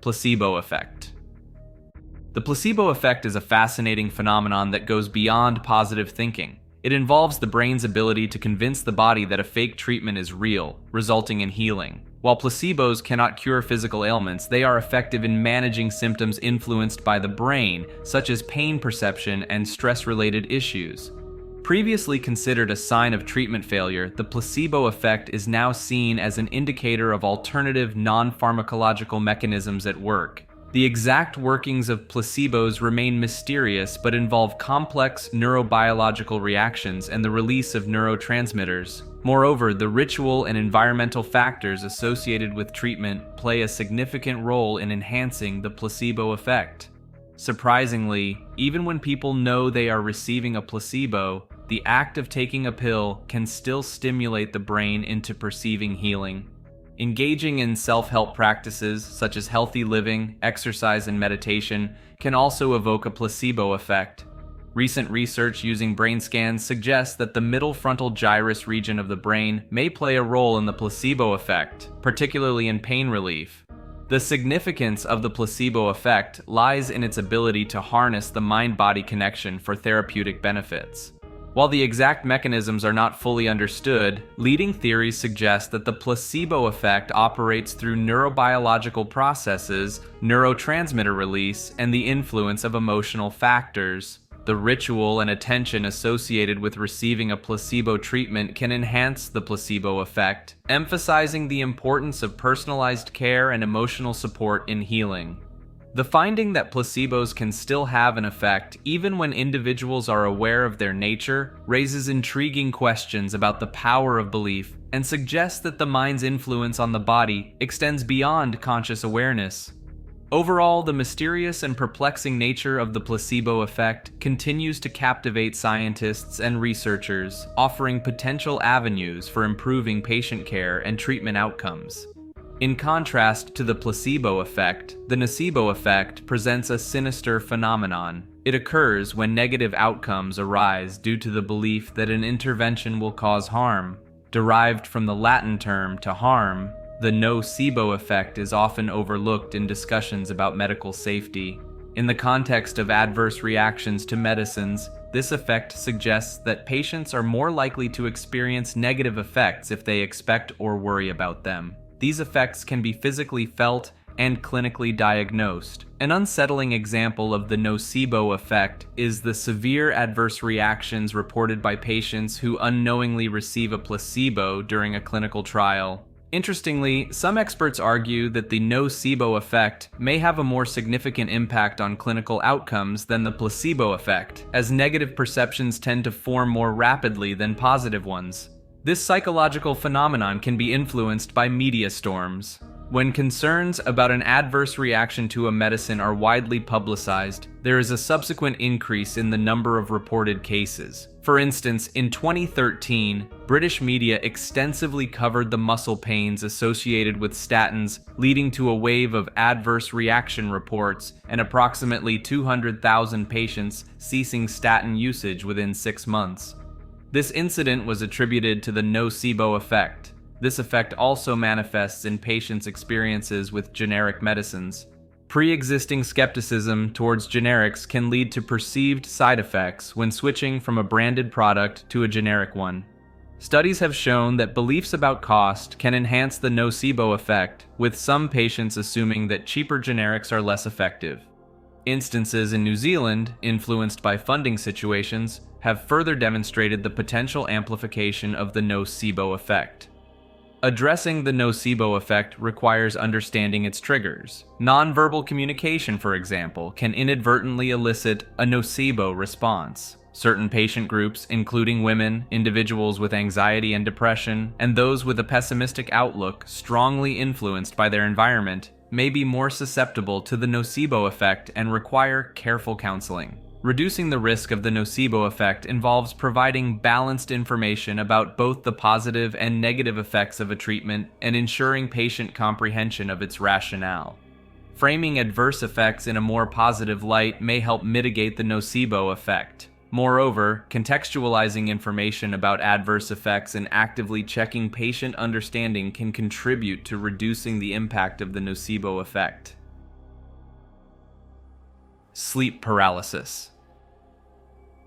Placebo effect. The placebo effect is a fascinating phenomenon that goes beyond positive thinking. It involves the brain's ability to convince the body that a fake treatment is real, resulting in healing. While placebos cannot cure physical ailments, they are effective in managing symptoms influenced by the brain, such as pain perception and stress-related issues. Previously considered a sign of treatment failure, the placebo effect is now seen as an indicator of alternative non-pharmacological mechanisms at work. The exact workings of placebos remain mysterious but involve complex neurobiological reactions and the release of neurotransmitters. Moreover, the ritual and environmental factors associated with treatment play a significant role in enhancing the placebo effect. Surprisingly, even when people know they are receiving a placebo, the act of taking a pill can still stimulate the brain into perceiving healing. Engaging in self-help practices such as healthy living, exercise, and meditation can also evoke a placebo effect. Recent research using brain scans suggests that the middle frontal gyrus region of the brain may play a role in the placebo effect, particularly in pain relief. The significance of the placebo effect lies in its ability to harness the mind-body connection for therapeutic benefits. While the exact mechanisms are not fully understood, leading theories suggest that the placebo effect operates through neurobiological processes, neurotransmitter release, and the influence of emotional factors. The ritual and attention associated with receiving a placebo treatment can enhance the placebo effect, emphasizing the importance of personalized care and emotional support in healing. The finding that placebos can still have an effect even when individuals are aware of their nature raises intriguing questions about the power of belief and suggests that the mind's influence on the body extends beyond conscious awareness. Overall, the mysterious and perplexing nature of the placebo effect continues to captivate scientists and researchers, offering potential avenues for improving patient care and treatment outcomes. In contrast to the placebo effect, the nocebo effect presents a sinister phenomenon. It occurs when negative outcomes arise due to the belief that an intervention will cause harm. Derived from the Latin term to harm, the nocebo effect is often overlooked in discussions about medical safety. In the context of adverse reactions to medicines, this effect suggests that patients are more likely to experience negative effects if they expect or worry about them. These effects can be physically felt and clinically diagnosed. An unsettling example of the nocebo effect is the severe adverse reactions reported by patients who unknowingly receive a placebo during a clinical trial. Interestingly, some experts argue that the nocebo effect may have a more significant impact on clinical outcomes than the placebo effect, as negative perceptions tend to form more rapidly than positive ones. This psychological phenomenon can be influenced by media storms. When concerns about an adverse reaction to a medicine are widely publicized, there is a subsequent increase in the number of reported cases. For instance, in 2013, British media extensively covered the muscle pains associated with statins, leading to a wave of adverse reaction reports and approximately 200,000 patients ceasing statin usage within 6 months. This incident was attributed to the nocebo effect. This effect also manifests in patients' experiences with generic medicines. Pre-existing skepticism towards generics can lead to perceived side effects when switching from a branded product to a generic one. Studies have shown that beliefs about cost can enhance the nocebo effect, with some patients assuming that cheaper generics are less effective. Instances in New Zealand, influenced by funding situations, have further demonstrated the potential amplification of the nocebo effect. Addressing the nocebo effect requires understanding its triggers. Nonverbal communication, for example, can inadvertently elicit a nocebo response. Certain patient groups, including women, individuals with anxiety and depression, and those with a pessimistic outlook strongly influenced by their environment, may be more susceptible to the nocebo effect and require careful counseling. Reducing the risk of the nocebo effect involves providing balanced information about both the positive and negative effects of a treatment and ensuring patient comprehension of its rationale. Framing adverse effects in a more positive light may help mitigate the nocebo effect. Moreover, contextualizing information about adverse effects and actively checking patient understanding can contribute to reducing the impact of the nocebo effect. Sleep paralysis.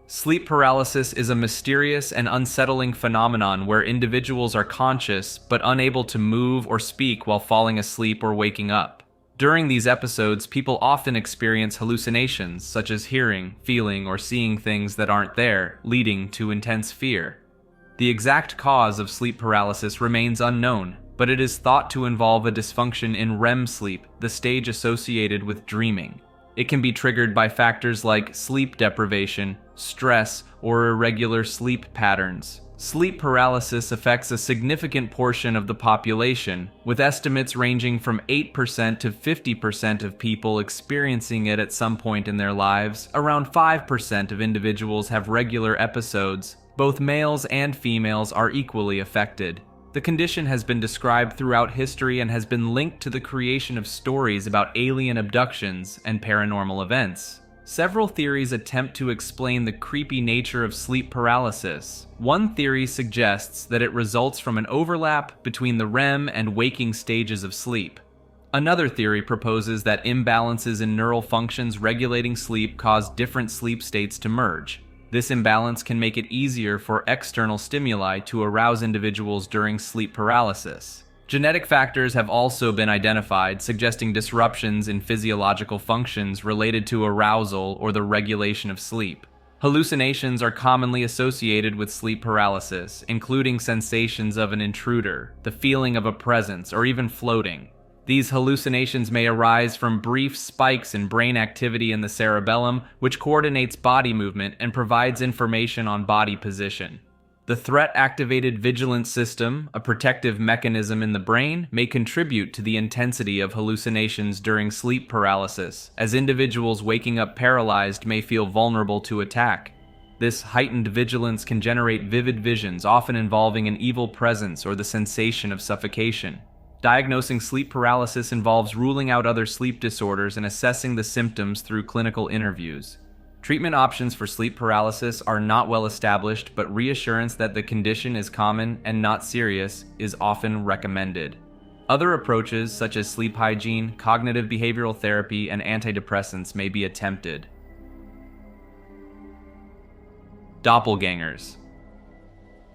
Sleep paralysis is a mysterious and unsettling phenomenon where individuals are conscious but unable to move or speak while falling asleep or waking up. During these episodes, people often experience hallucinations such as hearing, feeling, or seeing things that aren't there, leading to intense fear. The exact cause of sleep paralysis remains unknown, but it is thought to involve a dysfunction in REM sleep, the stage associated with dreaming. It can be triggered by factors like sleep deprivation, stress, or irregular sleep patterns. Sleep paralysis affects a significant portion of the population, with estimates ranging from 8% to 50% of people experiencing it at some point in their lives. Around 5% of individuals have regular episodes. Both males and females are equally affected. The condition has been described throughout history and has been linked to the creation of stories about alien abductions and paranormal events. Several theories attempt to explain the creepy nature of sleep paralysis. One theory suggests that it results from an overlap between the REM and waking stages of sleep. Another theory proposes that imbalances in neural functions regulating sleep cause different sleep states to merge. This imbalance can make it easier for external stimuli to arouse individuals during sleep paralysis. Genetic factors have also been identified, suggesting disruptions in physiological functions related to arousal or the regulation of sleep. Hallucinations are commonly associated with sleep paralysis, including sensations of an intruder, the feeling of a presence, or even floating. These hallucinations may arise from brief spikes in brain activity in the cerebellum, which coordinates body movement and provides information on body position. The threat-activated vigilance system, a protective mechanism in the brain, may contribute to the intensity of hallucinations during sleep paralysis, as individuals waking up paralyzed may feel vulnerable to attack. This heightened vigilance can generate vivid visions, often involving an evil presence or the sensation of suffocation. Diagnosing sleep paralysis involves ruling out other sleep disorders and assessing the symptoms through clinical interviews. Treatment options for sleep paralysis are not well established, but reassurance that the condition is common and not serious is often recommended. Other approaches, such as sleep hygiene, cognitive behavioral therapy, and antidepressants, may be attempted. Doppelgangers.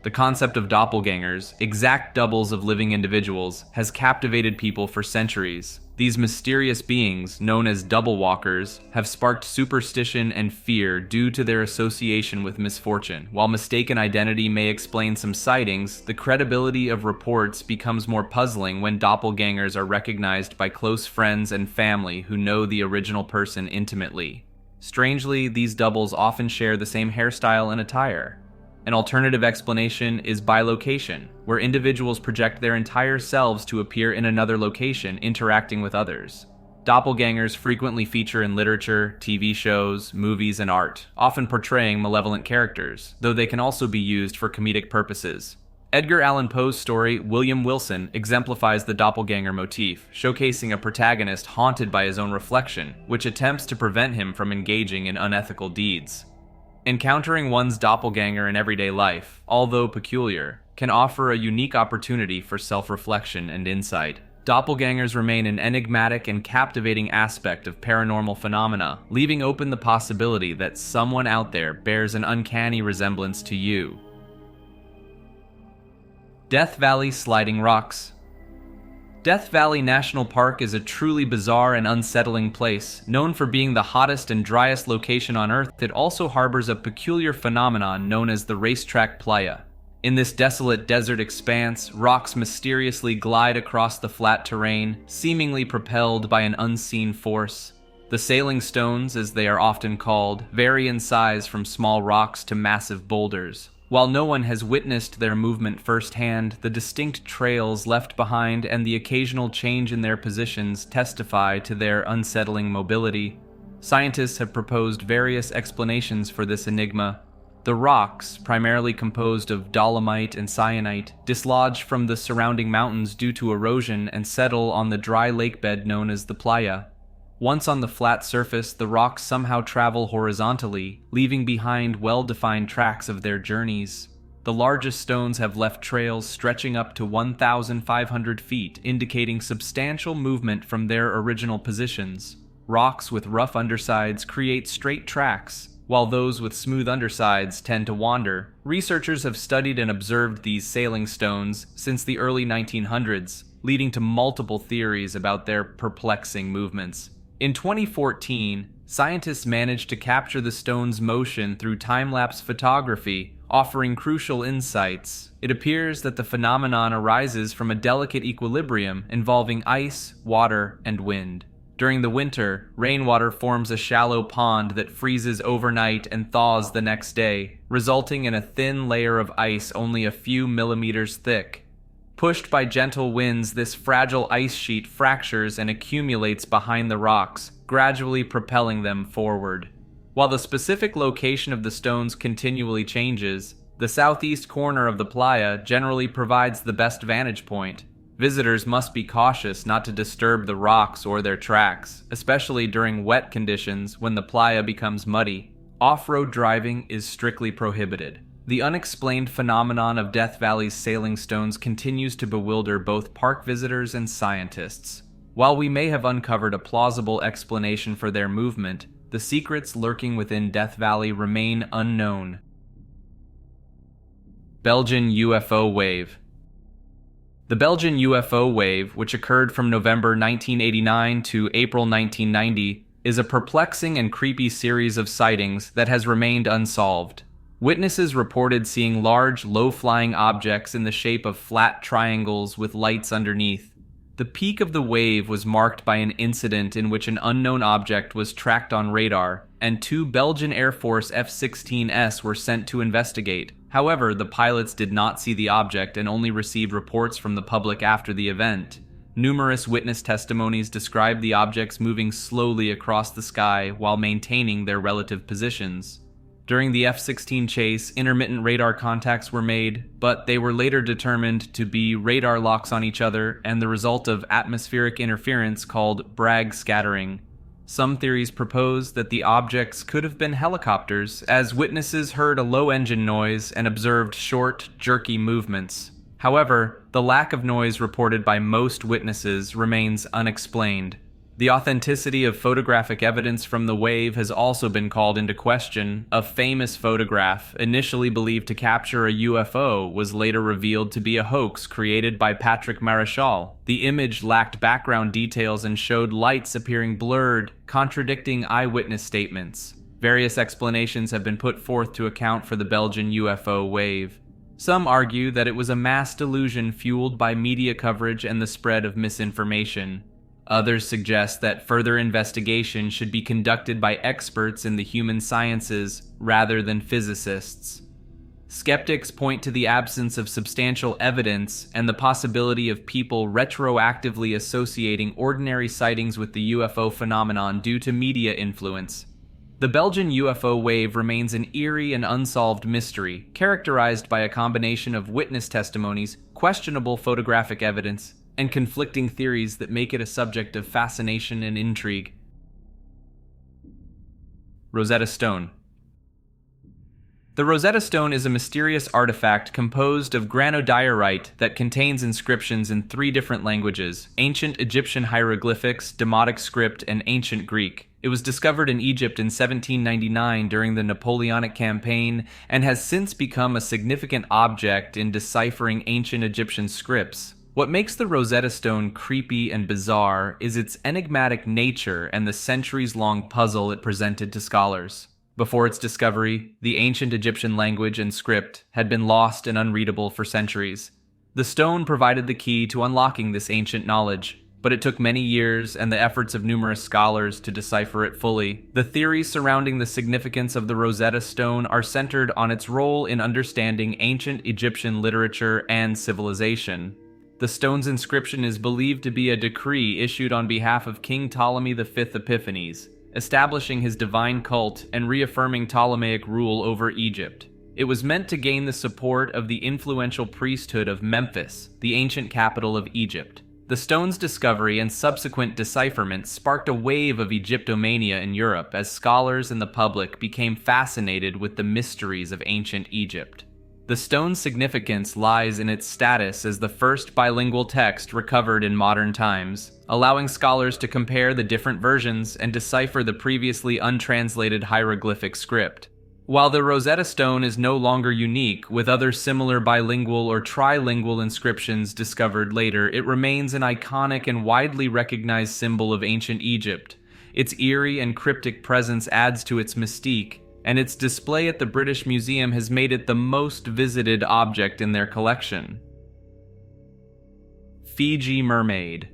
The concept of doppelgangers, exact doubles of living individuals, has captivated people for centuries. These mysterious beings, known as double walkers, have sparked superstition and fear due to their association with misfortune. While mistaken identity may explain some sightings, the credibility of reports becomes more puzzling when doppelgangers are recognized by close friends and family who know the original person intimately. Strangely, these doubles often share the same hairstyle and attire. An alternative explanation is bilocation, where individuals project their entire selves to appear in another location, interacting with others. Doppelgangers frequently feature in literature, TV shows, movies, and art, often portraying malevolent characters, though they can also be used for comedic purposes. Edgar Allan Poe's story, William Wilson, exemplifies the doppelganger motif, showcasing a protagonist haunted by his own reflection, which attempts to prevent him from engaging in unethical deeds. Encountering one's doppelganger in everyday life, although peculiar, can offer a unique opportunity for self-reflection and insight. Doppelgangers remain an enigmatic and captivating aspect of paranormal phenomena, leaving open the possibility that someone out there bears an uncanny resemblance to you. Death Valley Sliding Rocks. Death Valley National Park is a truly bizarre and unsettling place. Known for being the hottest and driest location on Earth, it also harbors a peculiar phenomenon known as the racetrack playa. In this desolate desert expanse, rocks mysteriously glide across the flat terrain, seemingly propelled by an unseen force. The sailing stones, as they are often called, vary in size from small rocks to massive boulders. While no one has witnessed their movement firsthand, the distinct trails left behind and the occasional change in their positions testify to their unsettling mobility. Scientists have proposed various explanations for this enigma. The rocks, primarily composed of dolomite and syenite, dislodge from the surrounding mountains due to erosion and settle on the dry lakebed known as the playa. Once on the flat surface, the rocks somehow travel horizontally, leaving behind well-defined tracks of their journeys. The largest stones have left trails stretching up to 1,500 feet, indicating substantial movement from their original positions. Rocks with rough undersides create straight tracks, while those with smooth undersides tend to wander. Researchers have studied and observed these sailing stones since the early 1900s, leading to multiple theories about their perplexing movements. In 2014, scientists managed to capture the stone's motion through time-lapse photography, offering crucial insights. It appears that the phenomenon arises from a delicate equilibrium involving ice, water, and wind. During the winter, rainwater forms a shallow pond that freezes overnight and thaws the next day, resulting in a thin layer of ice only a few millimeters thick. Pushed by gentle winds, this fragile ice sheet fractures and accumulates behind the rocks, gradually propelling them forward. While the specific location of the stones continually changes, the southeast corner of the playa generally provides the best vantage point. Visitors must be cautious not to disturb the rocks or their tracks, especially during wet conditions when the playa becomes muddy. Off-road driving is strictly prohibited. The unexplained phenomenon of Death Valley's sailing stones continues to bewilder both park visitors and scientists. While we may have uncovered a plausible explanation for their movement, the secrets lurking within Death Valley remain unknown. Belgian UFO Wave. The Belgian UFO Wave, which occurred from November 1989 to April 1990, is a perplexing and creepy series of sightings that has remained unsolved. Witnesses reported seeing large, low-flying objects in the shape of flat triangles with lights underneath. The peak of the wave was marked by an incident in which an unknown object was tracked on radar, and 2 Belgian Air Force F-16s were sent to investigate. However, the pilots did not see the object and only received reports from the public after the event. Numerous witness testimonies described the objects moving slowly across the sky while maintaining their relative positions. During the F-16 chase, intermittent radar contacts were made, but they were later determined to be radar locks on each other and the result of atmospheric interference called Bragg scattering. Some theories propose that the objects could have been helicopters, as witnesses heard a low engine noise and observed short, jerky movements. However, the lack of noise reported by most witnesses remains unexplained. The authenticity of photographic evidence from the wave has also been called into question. A famous photograph, initially believed to capture a UFO, was later revealed to be a hoax created by Patrick Marichal. The image lacked background details and showed lights appearing blurred, contradicting eyewitness statements. Various explanations have been put forth to account for the Belgian UFO wave. Some argue that it was a mass delusion fueled by media coverage and the spread of misinformation. Others suggest that further investigation should be conducted by experts in the human sciences rather than physicists. Skeptics point to the absence of substantial evidence and the possibility of people retroactively associating ordinary sightings with the UFO phenomenon due to media influence. The Belgian UFO wave remains an eerie and unsolved mystery, characterized by a combination of witness testimonies, questionable photographic evidence, and conflicting theories that make it a subject of fascination and intrigue. Rosetta Stone. The Rosetta Stone is a mysterious artifact composed of granodiorite that contains inscriptions in 3 different languages: ancient Egyptian hieroglyphics, Demotic script, and ancient Greek. It was discovered in Egypt in 1799 during the Napoleonic campaign and has since become a significant object in deciphering ancient Egyptian scripts. What makes the Rosetta Stone creepy and bizarre is its enigmatic nature and the centuries-long puzzle it presented to scholars. Before its discovery, the ancient Egyptian language and script had been lost and unreadable for centuries. The stone provided the key to unlocking this ancient knowledge, but it took many years and the efforts of numerous scholars to decipher it fully. The theories surrounding the significance of the Rosetta Stone are centered on its role in understanding ancient Egyptian literature and civilization. The stone's inscription is believed to be a decree issued on behalf of King Ptolemy V Epiphanes, establishing his divine cult and reaffirming Ptolemaic rule over Egypt. It was meant to gain the support of the influential priesthood of Memphis, the ancient capital of Egypt. The stone's discovery and subsequent decipherment sparked a wave of Egyptomania in Europe as scholars and the public became fascinated with the mysteries of ancient Egypt. The stone's significance lies in its status as the first bilingual text recovered in modern times, allowing scholars to compare the different versions and decipher the previously untranslated hieroglyphic script. While the Rosetta Stone is no longer unique, with other similar bilingual or trilingual inscriptions discovered later, it remains an iconic and widely recognized symbol of ancient Egypt. Its eerie and cryptic presence adds to its mystique, and its display at the British Museum has made it the most visited object in their collection. Fiji Mermaid.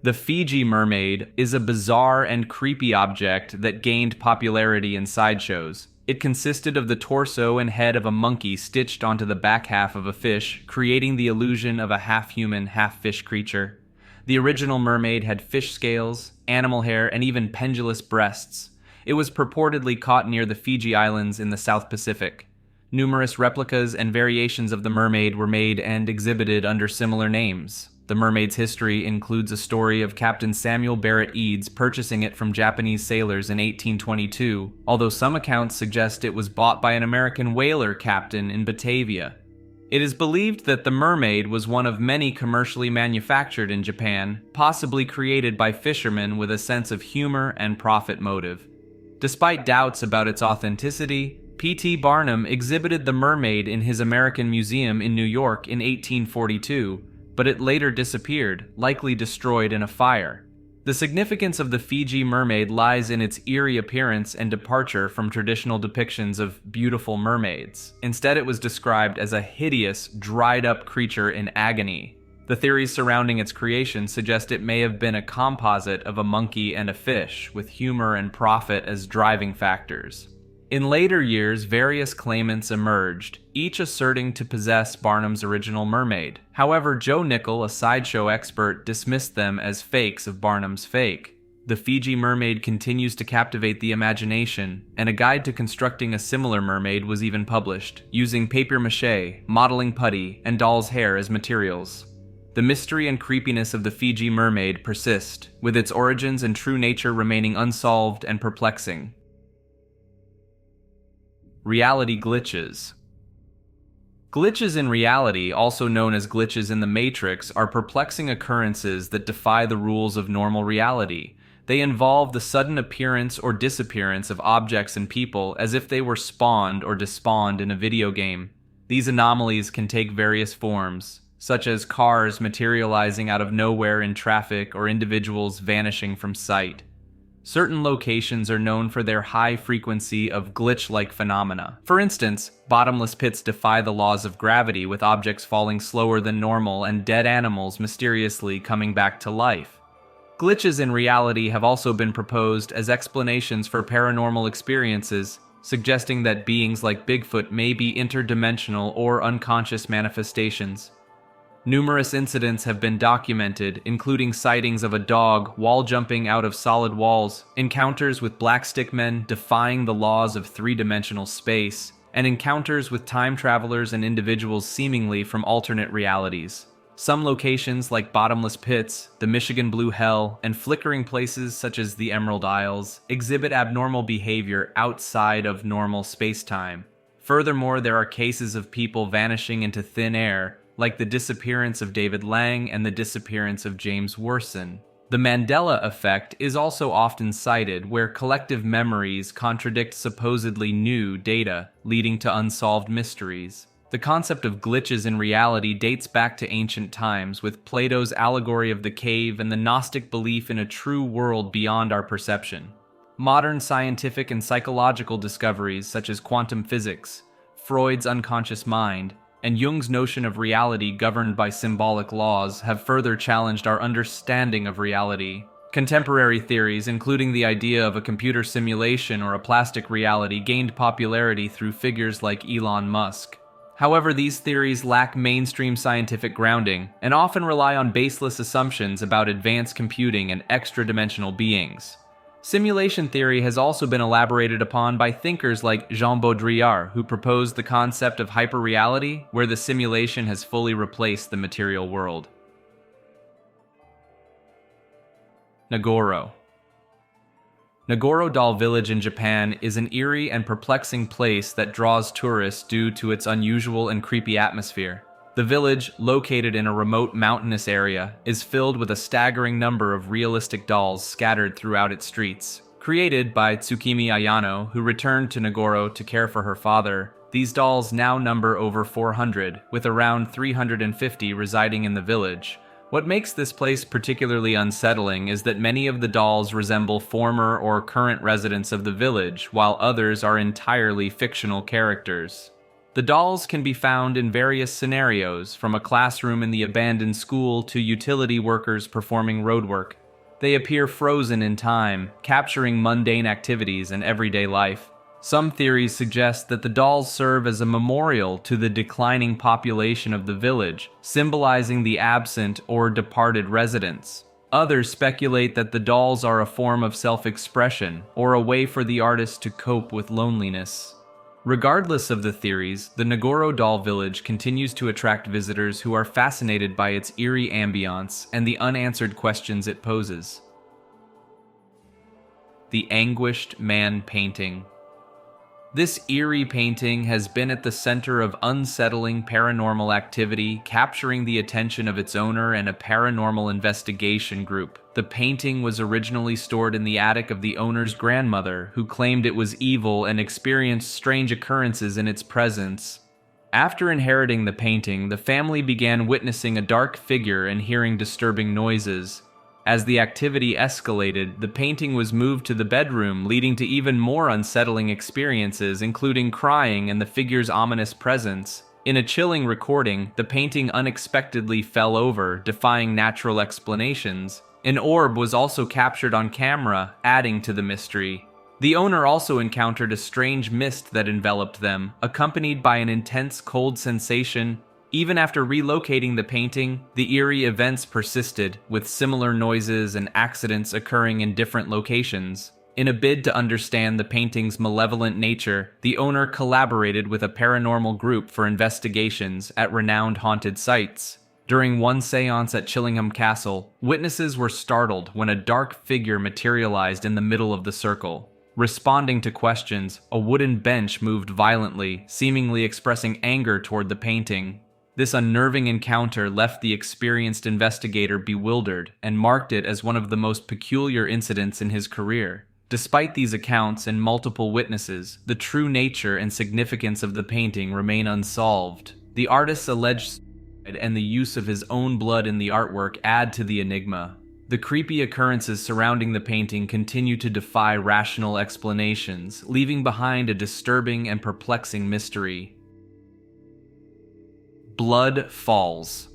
The Fiji Mermaid is a bizarre and creepy object that gained popularity in sideshows. It consisted of the torso and head of a monkey stitched onto the back half of a fish, creating the illusion of a half-human, half-fish creature. The original mermaid had fish scales, animal hair, and even pendulous breasts. It was purportedly caught near the Fiji Islands in the South Pacific. Numerous replicas and variations of the mermaid were made and exhibited under similar names. The mermaid's history includes a story of Captain Samuel Barrett Eads purchasing it from Japanese sailors in 1822, although some accounts suggest it was bought by an American whaler captain in Batavia. It is believed that the mermaid was one of many commercially manufactured in Japan, possibly created by fishermen with a sense of humor and profit motive. Despite doubts about its authenticity, P.T. Barnum exhibited the mermaid in his American Museum in New York in 1842, but it later disappeared, likely destroyed in a fire. The significance of the Fiji mermaid lies in its eerie appearance and departure from traditional depictions of beautiful mermaids. Instead, it was described as a hideous, dried-up creature in agony. The theories surrounding its creation suggest it may have been a composite of a monkey and a fish, with humor and profit as driving factors. In later years, various claimants emerged, each asserting to possess Barnum's original mermaid. However, Joe Nickel, a sideshow expert, dismissed them as fakes of Barnum's fake. The Fiji mermaid continues to captivate the imagination, and a guide to constructing a similar mermaid was even published, using papier-mâché, modeling putty, and doll's hair as materials. The mystery and creepiness of the Fiji mermaid persist, with its origins and true nature remaining unsolved and perplexing. Reality glitches. Glitches in reality, also known as glitches in the Matrix, are perplexing occurrences that defy the rules of normal reality. They involve the sudden appearance or disappearance of objects and people as if they were spawned or despawned in a video game. These anomalies can take various forms, such as cars materializing out of nowhere in traffic or individuals vanishing from sight. Certain locations are known for their high frequency of glitch-like phenomena. For instance, bottomless pits defy the laws of gravity, with objects falling slower than normal and dead animals mysteriously coming back to life. Glitches in reality have also been proposed as explanations for paranormal experiences, suggesting that beings like Bigfoot may be interdimensional or unconscious manifestations. Numerous incidents have been documented, including sightings of a dog wall jumping out of solid walls, encounters with black stick men defying the laws of three-dimensional space, and encounters with time travelers and individuals seemingly from alternate realities. Some locations like bottomless pits, the Michigan Blue Hell, and flickering places such as the Emerald Isles exhibit abnormal behavior outside of normal space-time. Furthermore, there are cases of people vanishing into thin air, like the disappearance of David Lang and the disappearance of James Worson. The Mandela effect is also often cited, where collective memories contradict supposedly new data, leading to unsolved mysteries. The concept of glitches in reality dates back to ancient times, with Plato's allegory of the cave and the Gnostic belief in a true world beyond our perception. Modern scientific and psychological discoveries, such as quantum physics, Freud's unconscious mind, and Jung's notion of reality governed by symbolic laws, have further challenged our understanding of reality. Contemporary theories, including the idea of a computer simulation or a plastic reality, gained popularity through figures like Elon Musk. However, these theories lack mainstream scientific grounding, and often rely on baseless assumptions about advanced computing and extra-dimensional beings. Simulation theory has also been elaborated upon by thinkers like Jean Baudrillard, who proposed the concept of hyperreality, where the simulation has fully replaced the material world. Ngoro. Nagoro Doll Village in Japan is an eerie and perplexing place that draws tourists due to its unusual and creepy atmosphere. The village, located in a remote mountainous area, is filled with a staggering number of realistic dolls scattered throughout its streets. Created by Tsukimi Ayano, who returned to Nagoro to care for her father, these dolls now number over 400, with around 350 residing in the village. What makes this place particularly unsettling is that many of the dolls resemble former or current residents of the village, while others are entirely fictional characters. The dolls can be found in various scenarios, from a classroom in the abandoned school to utility workers performing roadwork. They appear frozen in time, capturing mundane activities and everyday life. Some theories suggest that the dolls serve as a memorial to the declining population of the village, symbolizing the absent or departed residents. Others speculate that the dolls are a form of self-expression, or a way for the artist to cope with loneliness. Regardless of the theories, the Nagoro Doll Village continues to attract visitors who are fascinated by its eerie ambiance and the unanswered questions it poses. The Anguished Man Painting. This eerie painting has been at the center of unsettling paranormal activity, capturing the attention of its owner and a paranormal investigation group. The painting was originally stored in the attic of the owner's grandmother, who claimed it was evil and experienced strange occurrences in its presence. After inheriting the painting, the family began witnessing a dark figure and hearing disturbing noises. As the activity escalated, the painting was moved to the bedroom, leading to even more unsettling experiences, including crying and the figure's ominous presence. In a chilling recording, the painting unexpectedly fell over, defying natural explanations. An orb was also captured on camera, adding to the mystery. The owner also encountered a strange mist that enveloped them, accompanied by an intense cold sensation. Even after relocating the painting, the eerie events persisted, with similar noises and accidents occurring in different locations. In a bid to understand the painting's malevolent nature, the owner collaborated with a paranormal group for investigations at renowned haunted sites. During one seance at Chillingham Castle, witnesses were startled when a dark figure materialized in the middle of the circle. Responding to questions, a wooden bench moved violently, seemingly expressing anger toward the painting. This unnerving encounter left the experienced investigator bewildered and marked it as one of the most peculiar incidents in his career. Despite these accounts and multiple witnesses, the true nature and significance of the painting remain unsolved. The artist's alleged suicide and the use of his own blood in the artwork add to the enigma. The creepy occurrences surrounding the painting continue to defy rational explanations, leaving behind a disturbing and perplexing mystery. Blood Falls.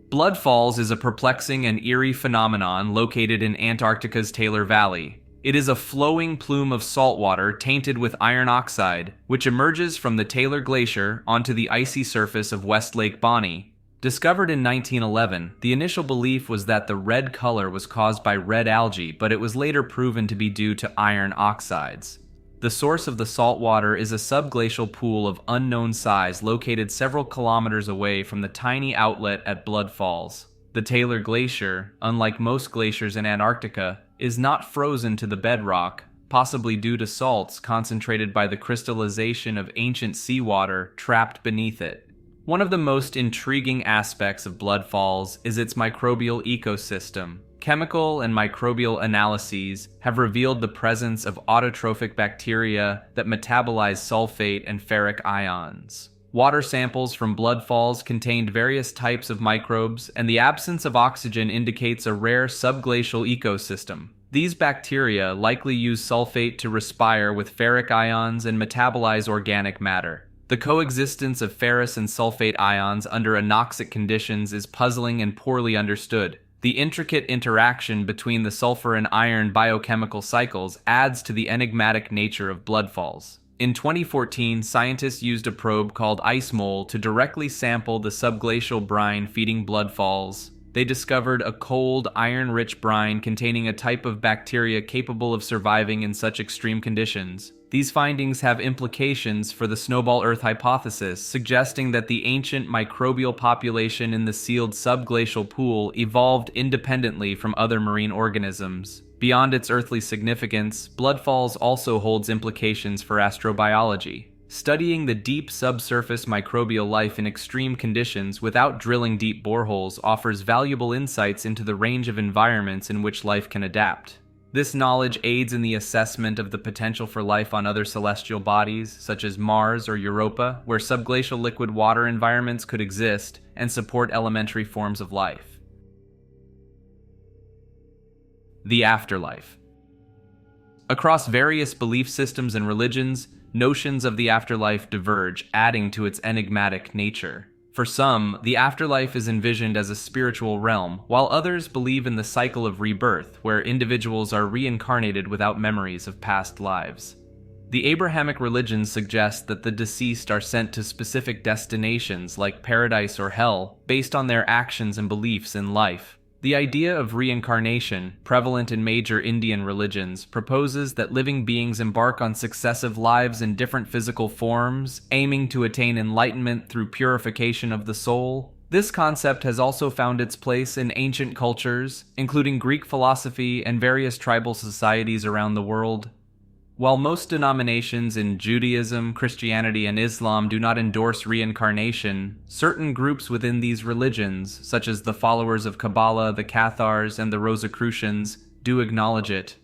Blood Falls is a perplexing and eerie phenomenon located in Antarctica's Taylor Valley. It is a flowing plume of salt water tainted with iron oxide, which emerges from the Taylor Glacier onto the icy surface of West Lake Bonny. Discovered in 1911, the initial belief was that the red color was caused by red algae, but it was later proven to be due to iron oxides. The source of the salt water is a subglacial pool of unknown size located several kilometers away from the tiny outlet at Blood Falls. The Taylor Glacier, unlike most glaciers in Antarctica, is not frozen to the bedrock, possibly due to salts concentrated by the crystallization of ancient seawater trapped beneath it. One of the most intriguing aspects of Blood Falls is its microbial ecosystem. Chemical and microbial analyses have revealed the presence of autotrophic bacteria that metabolize sulfate and ferric ions. Water samples from Blood Falls contained various types of microbes, and the absence of oxygen indicates a rare subglacial ecosystem. These bacteria likely use sulfate to respire with ferric ions and metabolize organic matter. The coexistence of ferrous and sulfate ions under anoxic conditions is puzzling and poorly understood. The intricate interaction between the sulfur and iron biochemical cycles adds to the enigmatic nature of Blood Falls. In 2014, scientists used a probe called Ice Mole to directly sample the subglacial brine feeding Blood Falls. They discovered a cold, iron-rich brine containing a type of bacteria capable of surviving in such extreme conditions. These findings have implications for the Snowball Earth hypothesis, suggesting that the ancient microbial population in the sealed subglacial pool evolved independently from other marine organisms. Beyond its earthly significance, Bloodfalls also holds implications for astrobiology. Studying the deep subsurface microbial life in extreme conditions without drilling deep boreholes offers valuable insights into the range of environments in which life can adapt. This knowledge aids in the assessment of the potential for life on other celestial bodies, such as Mars or Europa, where subglacial liquid water environments could exist and support elementary forms of life. The afterlife. Across various belief systems and religions, notions of the afterlife diverge, adding to its enigmatic nature. For some, the afterlife is envisioned as a spiritual realm, while others believe in the cycle of rebirth, where individuals are reincarnated without memories of past lives. The Abrahamic religions suggest that the deceased are sent to specific destinations like paradise or hell based on their actions and beliefs in life. The idea of reincarnation, prevalent in major Indian religions, proposes that living beings embark on successive lives in different physical forms, aiming to attain enlightenment through purification of the soul. This concept has also found its place in ancient cultures, including Greek philosophy and various tribal societies around the world. While most denominations in Judaism, Christianity, and Islam do not endorse reincarnation, certain groups within these religions, such as the followers of Kabbalah, the Cathars, and the Rosicrucians, do acknowledge it.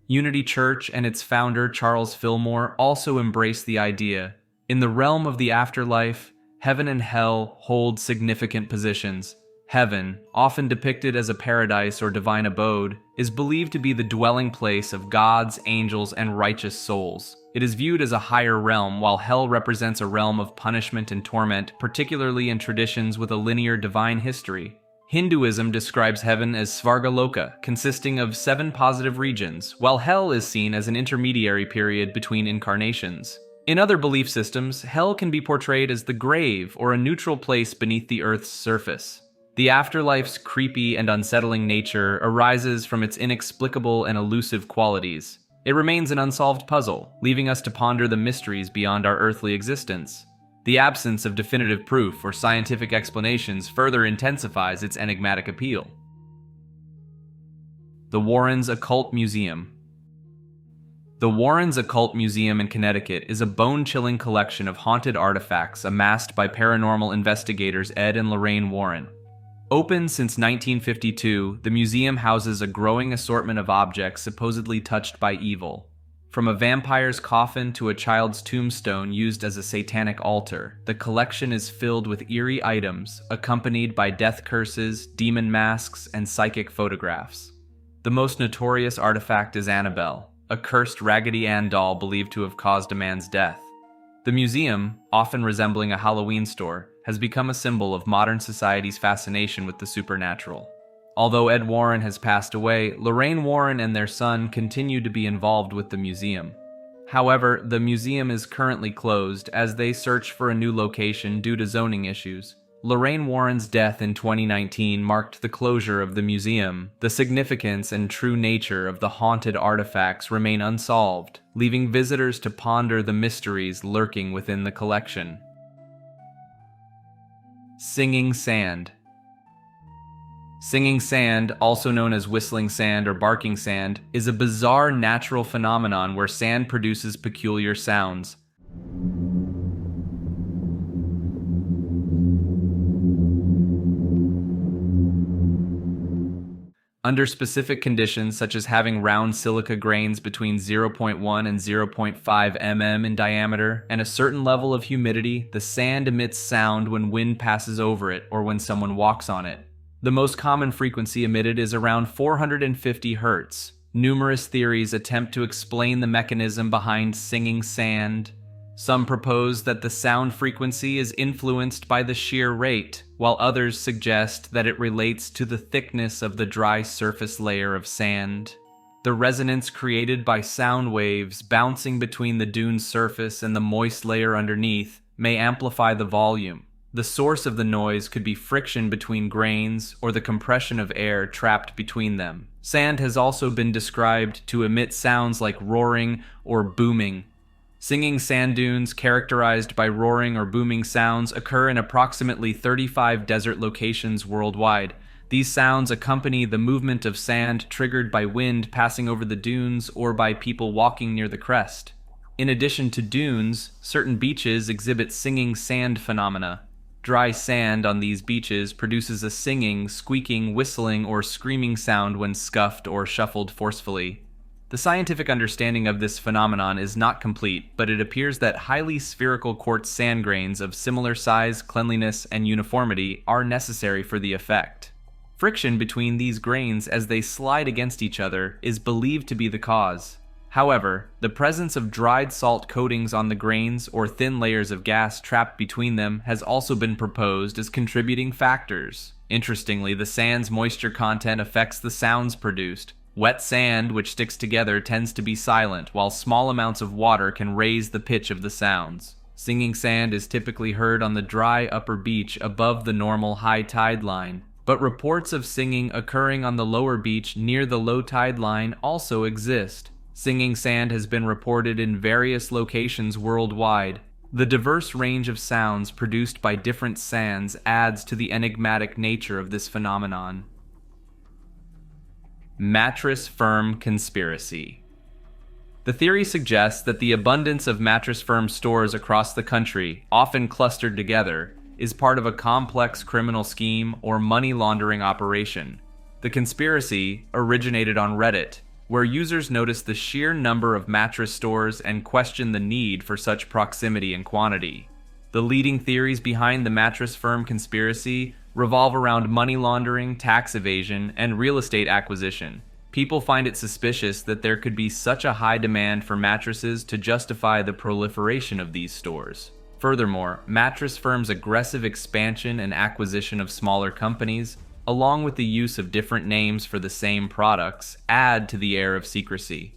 Unity Church and its founder, Charles Fillmore, also embrace the idea. In the realm of the afterlife, heaven and hell hold significant positions. Heaven, often depicted as a paradise or divine abode, is believed to be the dwelling place of gods, angels, and righteous souls. It is viewed as a higher realm, while hell represents a realm of punishment and torment, particularly in traditions with a linear divine history. Hinduism describes heaven as Svargaloka, consisting of 7 positive regions, while hell is seen as an intermediary period between incarnations. In other belief systems, hell can be portrayed as the grave or a neutral place beneath the Earth's surface. The afterlife's creepy and unsettling nature arises from its inexplicable and elusive qualities. It remains an unsolved puzzle, leaving us to ponder the mysteries beyond our earthly existence. The absence of definitive proof or scientific explanations further intensifies its enigmatic appeal. The Warrens Occult Museum. The Warrens Occult Museum in Connecticut is a bone-chilling collection of haunted artifacts amassed by paranormal investigators Ed and Lorraine Warren. Open since 1952, the museum houses a growing assortment of objects supposedly touched by evil. From a vampire's coffin to a child's tombstone used as a satanic altar, the collection is filled with eerie items, accompanied by death curses, demon masks, and psychic photographs. The most notorious artifact is Annabelle, a cursed Raggedy Ann doll believed to have caused a man's death. The museum, often resembling a Halloween store, has become a symbol of modern society's fascination with the supernatural. Although Ed Warren has passed away, Lorraine Warren and their son continue to be involved with the museum. However, the museum is currently closed as they search for a new location due to zoning issues. Lorraine Warren's death in 2019 marked the closure of the museum. The significance and true nature of the haunted artifacts remain unsolved, leaving visitors to ponder the mysteries lurking within the collection. Singing Sand. Singing sand, also known as whistling sand or barking sand, is a bizarre natural phenomenon where sand produces peculiar sounds. Under specific conditions, such as having round silica grains between 0.1 and 0.5 mm in diameter and a certain level of humidity, the sand emits sound when wind passes over it or when someone walks on it. The most common frequency emitted is around 450 Hz. Numerous theories attempt to explain the mechanism behind singing sand. Some propose that the sound frequency is influenced by the shear rate, while others suggest that it relates to the thickness of the dry surface layer of sand. The resonance created by sound waves bouncing between the dune's surface and the moist layer underneath may amplify the volume. The source of the noise could be friction between grains or the compression of air trapped between them. Sand has also been described to emit sounds like roaring or booming. Singing sand dunes characterized by roaring or booming sounds occur in approximately 35 desert locations worldwide. These sounds accompany the movement of sand triggered by wind passing over the dunes or by people walking near the crest. In addition to dunes, certain beaches exhibit singing sand phenomena. Dry sand on these beaches produces a singing, squeaking, whistling, or screaming sound when scuffed or shuffled forcefully. The scientific understanding of this phenomenon is not complete, but it appears that highly spherical quartz sand grains of similar size, cleanliness, and uniformity are necessary for the effect. Friction between these grains as they slide against each other is believed to be the cause. However, the presence of dried salt coatings on the grains or thin layers of gas trapped between them has also been proposed as contributing factors. Interestingly, the sand's moisture content affects the sounds produced. Wet sand, which sticks together, tends to be silent, while small amounts of water can raise the pitch of the sounds. Singing sand is typically heard on the dry upper beach above the normal high tide line, but reports of singing occurring on the lower beach near the low tide line also exist. Singing sand has been reported in various locations worldwide. The diverse range of sounds produced by different sands adds to the enigmatic nature of this phenomenon. Mattress firm conspiracy. The theory suggests that the abundance of mattress firm stores across the country, often clustered together, is part of a complex criminal scheme or money laundering operation. The conspiracy originated on Reddit, where users noticed the sheer number of mattress stores and questioned the need for such proximity and quantity. The leading theories behind the mattress firm conspiracy revolve around money laundering, tax evasion, and real estate acquisition. People find it suspicious that there could be such a high demand for mattresses to justify the proliferation of these stores. Furthermore, mattress firms' aggressive expansion and acquisition of smaller companies, along with the use of different names for the same products, add to the air of secrecy.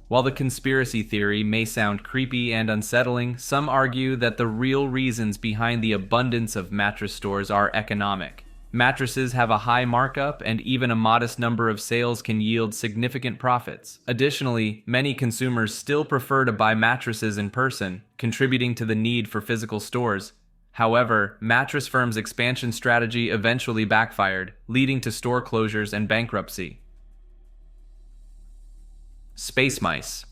While the conspiracy theory may sound creepy and unsettling, some argue that the real reasons behind the abundance of mattress stores are economic. Mattresses have a high markup, and even a modest number of sales can yield significant profits. Additionally, many consumers still prefer to buy mattresses in person, contributing to the need for physical stores. However, mattress firms' expansion strategy eventually backfired, leading to store closures and bankruptcy. Space mice.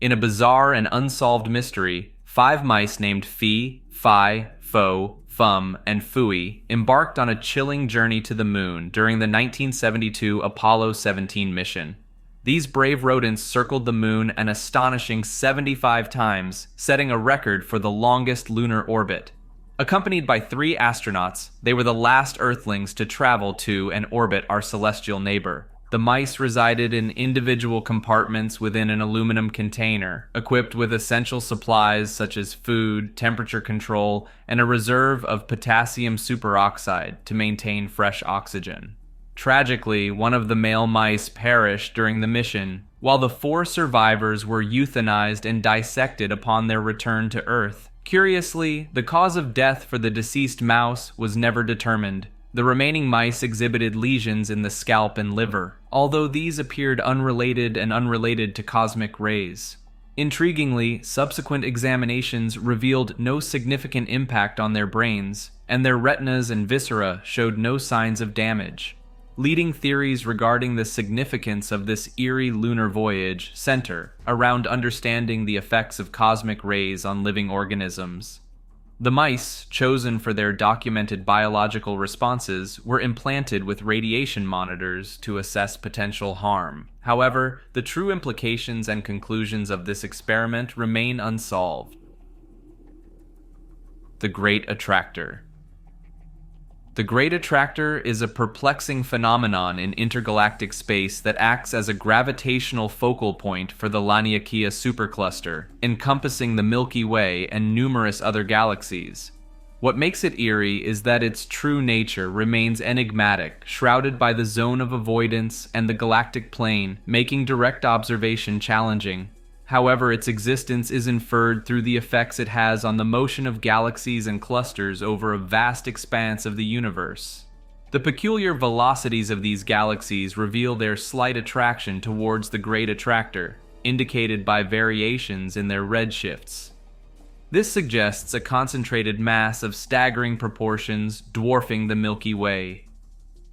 In a bizarre and unsolved mystery, 5 mice named Phi, Phi, Pho, Phum, and Fui embarked on a chilling journey to the moon during the 1972 Apollo 17 mission. These brave rodents circled the moon an astonishing 75 times, setting a record for the longest lunar orbit. Accompanied by 3 astronauts, they were the last Earthlings to travel to and orbit our celestial neighbor. The mice resided in individual compartments within an aluminum container, equipped with essential supplies such as food, temperature control, and a reserve of potassium superoxide to maintain fresh oxygen. Tragically, one of the male mice perished during the mission, while the 4 survivors were euthanized and dissected upon their return to Earth. Curiously, the cause of death for the deceased mouse was never determined. The remaining mice exhibited lesions in the scalp and liver, although these appeared unrelated to cosmic rays. Intriguingly, subsequent examinations revealed no significant impact on their brains, and their retinas and viscera showed no signs of damage. Leading theories regarding the significance of this eerie lunar voyage center around understanding the effects of cosmic rays on living organisms. The mice, chosen for their documented biological responses, were implanted with radiation monitors to assess potential harm. However, the true implications and conclusions of this experiment remain unsolved. The Great Attractor. The Great Attractor is a perplexing phenomenon in intergalactic space that acts as a gravitational focal point for the Laniakea supercluster, encompassing the Milky Way and numerous other galaxies. What makes it eerie is that its true nature remains enigmatic, shrouded by the zone of avoidance and the galactic plane, making direct observation challenging. However, its existence is inferred through the effects it has on the motion of galaxies and clusters over a vast expanse of the universe. The peculiar velocities of these galaxies reveal their slight attraction towards the Great Attractor, indicated by variations in their redshifts. This suggests a concentrated mass of staggering proportions dwarfing the Milky Way.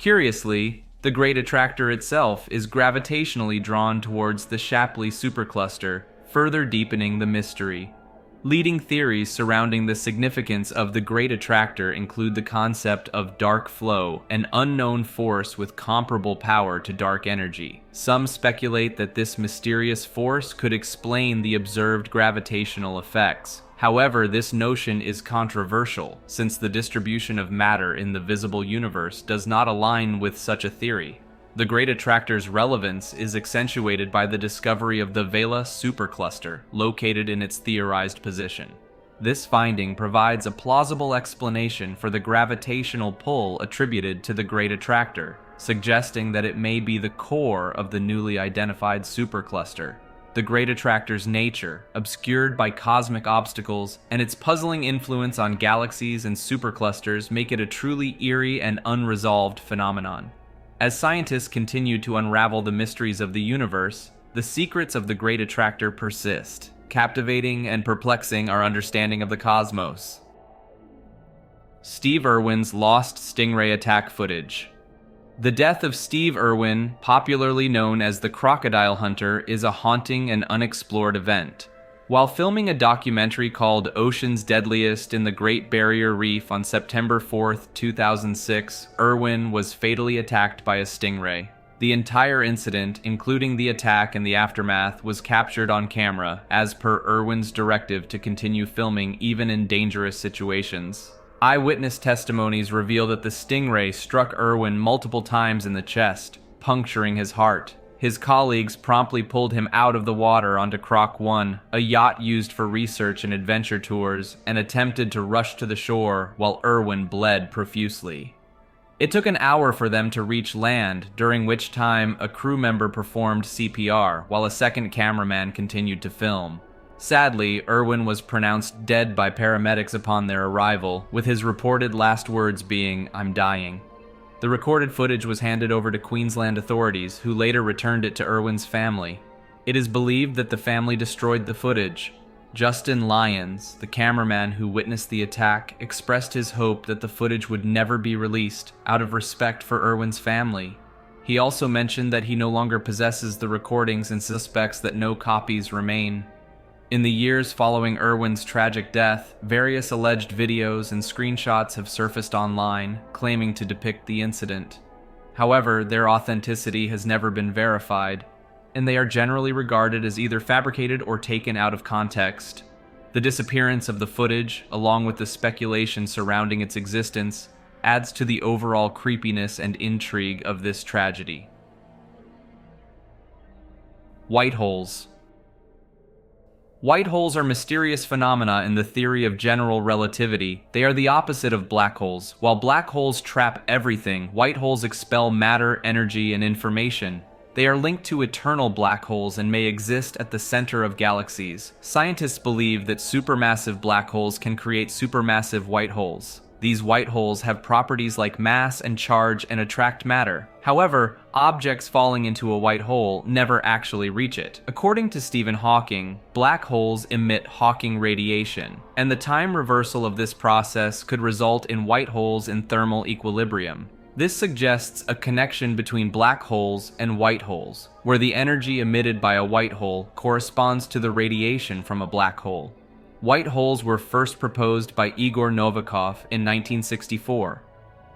Curiously, the Great Attractor itself is gravitationally drawn towards the Shapley supercluster, further deepening the mystery. Leading theories surrounding the significance of the Great Attractor include the concept of dark flow, an unknown force with comparable power to dark energy. Some speculate that this mysterious force could explain the observed gravitational effects. However, this notion is controversial, since the distribution of matter in the visible universe does not align with such a theory. The Great Attractor's relevance is accentuated by the discovery of the Vela supercluster, located in its theorized position. This finding provides a plausible explanation for the gravitational pull attributed to the Great Attractor, suggesting that it may be the core of the newly identified supercluster. The Great Attractor's nature, obscured by cosmic obstacles, and its puzzling influence on galaxies and superclusters make it a truly eerie and unresolved phenomenon. As scientists continue to unravel the mysteries of the universe, the secrets of the Great Attractor persist, captivating and perplexing our understanding of the cosmos. Steve Irwin's lost stingray attack footage. The death of Steve Irwin, popularly known as the Crocodile Hunter, is a haunting and unexplored event. While filming a documentary called Ocean's Deadliest in the Great Barrier Reef on September 4, 2006, Irwin was fatally attacked by a stingray. The entire incident, including the attack and the aftermath, was captured on camera, as per Irwin's directive to continue filming even in dangerous situations. Eyewitness testimonies reveal that the stingray struck Irwin multiple times in the chest, puncturing his heart. His colleagues promptly pulled him out of the water onto Croc 1, a yacht used for research and adventure tours, and attempted to rush to the shore while Irwin bled profusely. It took an hour for them to reach land, during which time a crew member performed CPR while a second cameraman continued to film. Sadly, Irwin was pronounced dead by paramedics upon their arrival, with his reported last words being, "I'm dying." The recorded footage was handed over to Queensland authorities, who later returned it to Irwin's family. It is believed that the family destroyed the footage. Justin Lyons, the cameraman who witnessed the attack, expressed his hope that the footage would never be released, out of respect for Irwin's family. He also mentioned that he no longer possesses the recordings and suspects that no copies remain. In the years following Irwin's tragic death, various alleged videos and screenshots have surfaced online, claiming to depict the incident. However, their authenticity has never been verified, and they are generally regarded as either fabricated or taken out of context. The disappearance of the footage, along with the speculation surrounding its existence, adds to the overall creepiness and intrigue of this tragedy. White holes. White holes are mysterious phenomena in the theory of general relativity. They are the opposite of black holes. While black holes trap everything, white holes expel matter, energy, and information. They are linked to eternal black holes and may exist at the center of galaxies. Scientists believe that supermassive black holes can create supermassive white holes. These white holes have properties like mass and charge and attract matter. However, objects falling into a white hole never actually reach it. According to Stephen Hawking, black holes emit Hawking radiation, and the time reversal of this process could result in white holes in thermal equilibrium. This suggests a connection between black holes and white holes, where the energy emitted by a white hole corresponds to the radiation from a black hole. White holes were first proposed by Igor Novikov in 1964.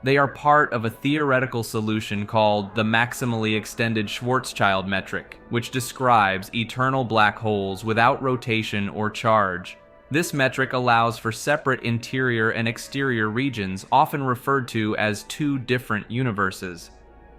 They are part of a theoretical solution called the maximally extended Schwarzschild metric, which describes eternal black holes without rotation or charge. This metric allows for separate interior and exterior regions, often referred to as two different universes.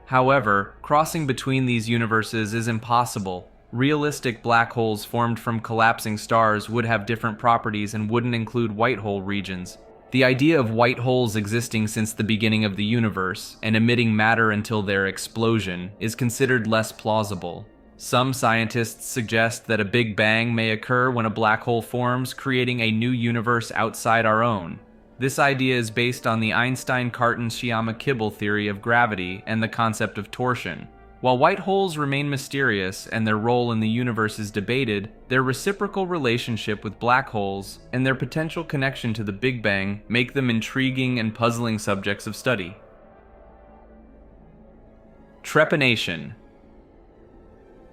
However, crossing between these universes is impossible. Realistic black holes formed from collapsing stars would have different properties and wouldn't include white hole regions. The idea of white holes existing since the beginning of the universe and emitting matter until their explosion is considered less plausible. Some scientists suggest that a Big Bang may occur when a black hole forms, creating a new universe outside our own. This idea is based on the Einstein-Cartan-Sciama-Kibble theory of gravity and the concept of torsion. While white holes remain mysterious and their role in the universe is debated, their reciprocal relationship with black holes and their potential connection to the Big Bang make them intriguing and puzzling subjects of study. Trepanation.